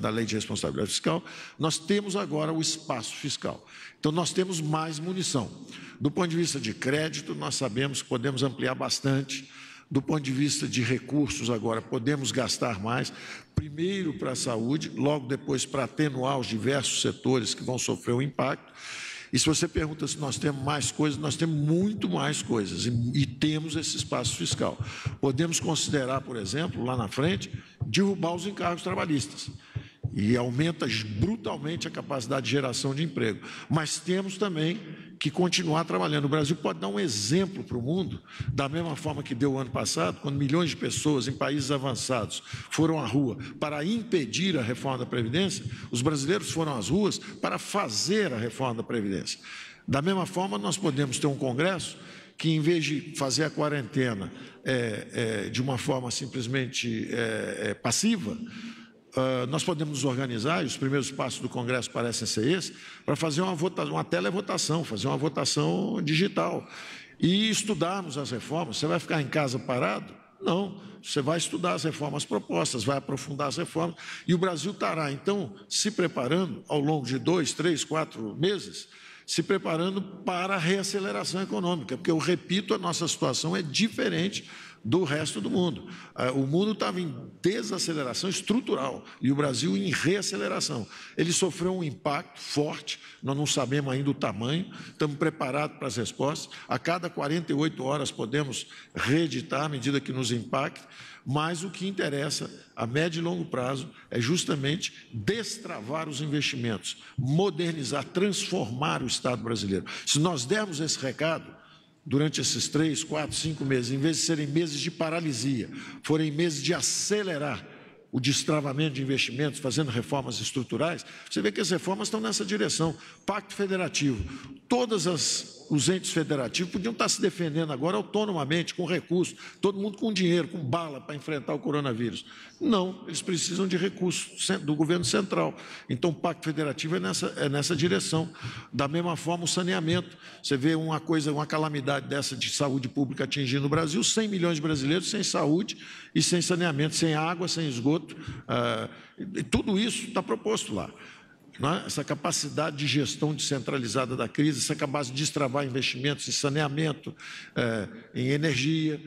da Lei de Responsabilidade Fiscal, nós temos agora o espaço fiscal. Então, nós temos mais munição. Do ponto de vista de crédito, nós sabemos que podemos ampliar bastante. Do ponto de vista de recursos, agora, podemos gastar mais, primeiro para a saúde, logo depois para atenuar os diversos setores que vão sofrer o impacto. E se você pergunta se nós temos mais coisas, nós temos muito mais coisas e temos esse espaço fiscal. Podemos considerar, por exemplo, lá na frente, derrubar os encargos trabalhistas. E aumenta brutalmente a capacidade de geração de emprego. Mas temos também que continuar trabalhando. O Brasil pode dar um exemplo para o mundo, da mesma forma que deu o ano passado, quando milhões de pessoas em países avançados foram à rua para impedir a reforma da Previdência, os brasileiros foram às ruas para fazer a reforma da Previdência. Da mesma forma, nós podemos ter um Congresso que, em vez de fazer a quarentena de uma forma simplesmente passiva, nós podemos nos organizar, e os primeiros passos do Congresso parecem ser esses, para fazer uma televotação, fazer uma votação digital e estudarmos as reformas. Você vai ficar em casa parado? Não, você vai estudar as reformas propostas, vai aprofundar as reformas, e o Brasil estará, então, se preparando ao longo de 2, 3, 4 meses, se preparando para a reaceleração econômica, porque, eu repito, a nossa situação é diferente do resto do mundo. O mundo estava em desaceleração estrutural e o Brasil em reaceleração. Ele sofreu um impacto forte, nós não sabemos ainda o tamanho, estamos preparados para as respostas. A cada 48 horas podemos reeditar à medida que nos impacte, mas o que interessa a médio e longo prazo é justamente destravar os investimentos, modernizar, transformar o Estado brasileiro. Se nós dermos esse recado, durante esses 3, 4, 5 meses, em vez de serem meses de paralisia, forem meses de acelerar o destravamento de investimentos, fazendo reformas estruturais, você vê que as reformas estão nessa direção. Pacto Federativo, todos os entes federativos podiam estar se defendendo agora autonomamente, com recursos, todo mundo com dinheiro, com bala para enfrentar o coronavírus. Não, eles precisam de recursos do governo central. Então, o Pacto Federativo é nessa direção. Da mesma forma, o saneamento. Você vê uma calamidade dessa de saúde pública atingindo o Brasil, 100 milhões de brasileiros sem saúde e sem saneamento, sem água, sem esgoto. Tudo isso está proposto lá. Essa capacidade de gestão descentralizada da crise, essa capacidade de destravar investimentos em saneamento, em energia,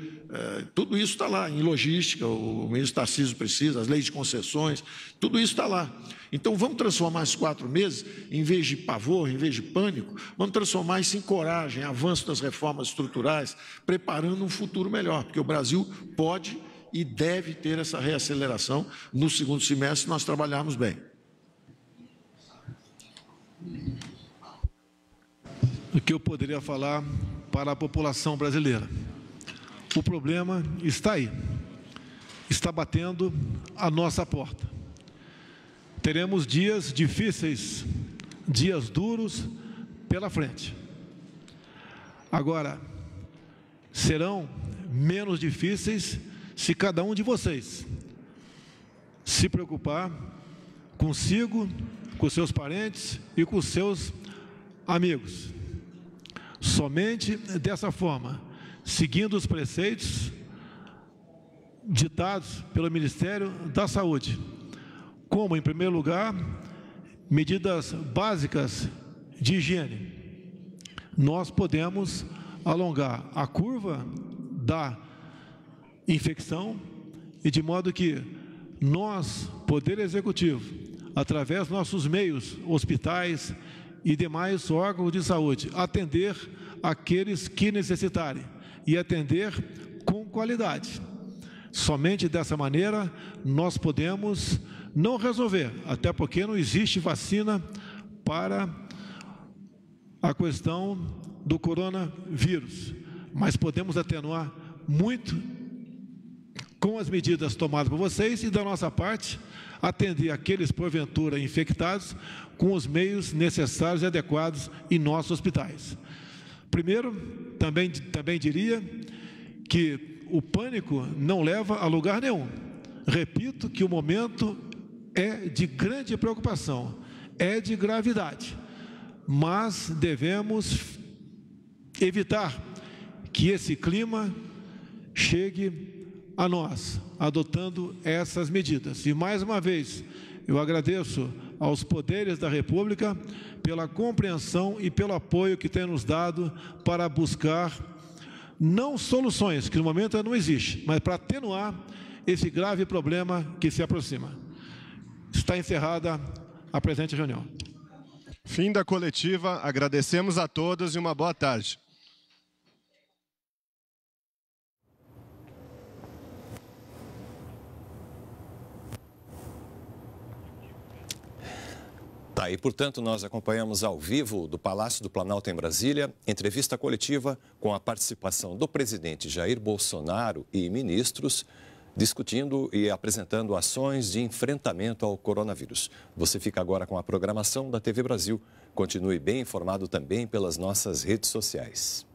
tudo isso está lá, em logística, o ministro Tarcísio precisa, as leis de concessões, tudo isso está lá. Então, vamos transformar esses 4 meses, em vez de pavor, em vez de pânico, vamos transformar isso em coragem, avanço das reformas estruturais, preparando um futuro melhor, porque o Brasil pode e deve ter essa reaceleração no segundo semestre, se nós trabalharmos bem. O que eu poderia falar para a população brasileira? O problema está aí, está batendo a nossa porta. teremos dias difíceis, dias duros pela frente. Agora, serão menos difíceis se cada um de vocês se preocupar consigo, com seus parentes e com seus amigos. Somente dessa forma, seguindo os preceitos ditados pelo Ministério da Saúde, como, em primeiro lugar, medidas básicas de higiene, nós podemos alongar a curva da infecção e de modo que nós, Poder Executivo, através dos nossos meios, hospitais e demais órgãos de saúde, atender aqueles que necessitarem e atender com qualidade. Somente dessa maneira nós podemos não resolver, até porque não existe vacina para a questão do coronavírus, mas podemos atenuar muito com as medidas tomadas por vocês e, da nossa parte, atender aqueles, porventura, infectados com os meios necessários e adequados em nossos hospitais. Primeiro, também diria que o pânico não leva a lugar nenhum. Repito que o momento é de grande preocupação, é de gravidade, mas devemos evitar que esse clima chegue a nós, adotando essas medidas. E, mais uma vez, eu agradeço aos poderes da República pela compreensão e pelo apoio que têm nos dado para buscar, não soluções, que no momento não existe, mas para atenuar esse grave problema que se aproxima. Está encerrada a presente reunião. Fim da coletiva, agradecemos a todos e uma boa tarde. Tá, e portanto nós acompanhamos ao vivo do Palácio do Planalto em Brasília, entrevista coletiva com a participação do presidente Jair Bolsonaro e ministros, discutindo e apresentando ações de enfrentamento ao coronavírus. Você fica agora com a programação da TV Brasil. Continue bem informado também pelas nossas redes sociais.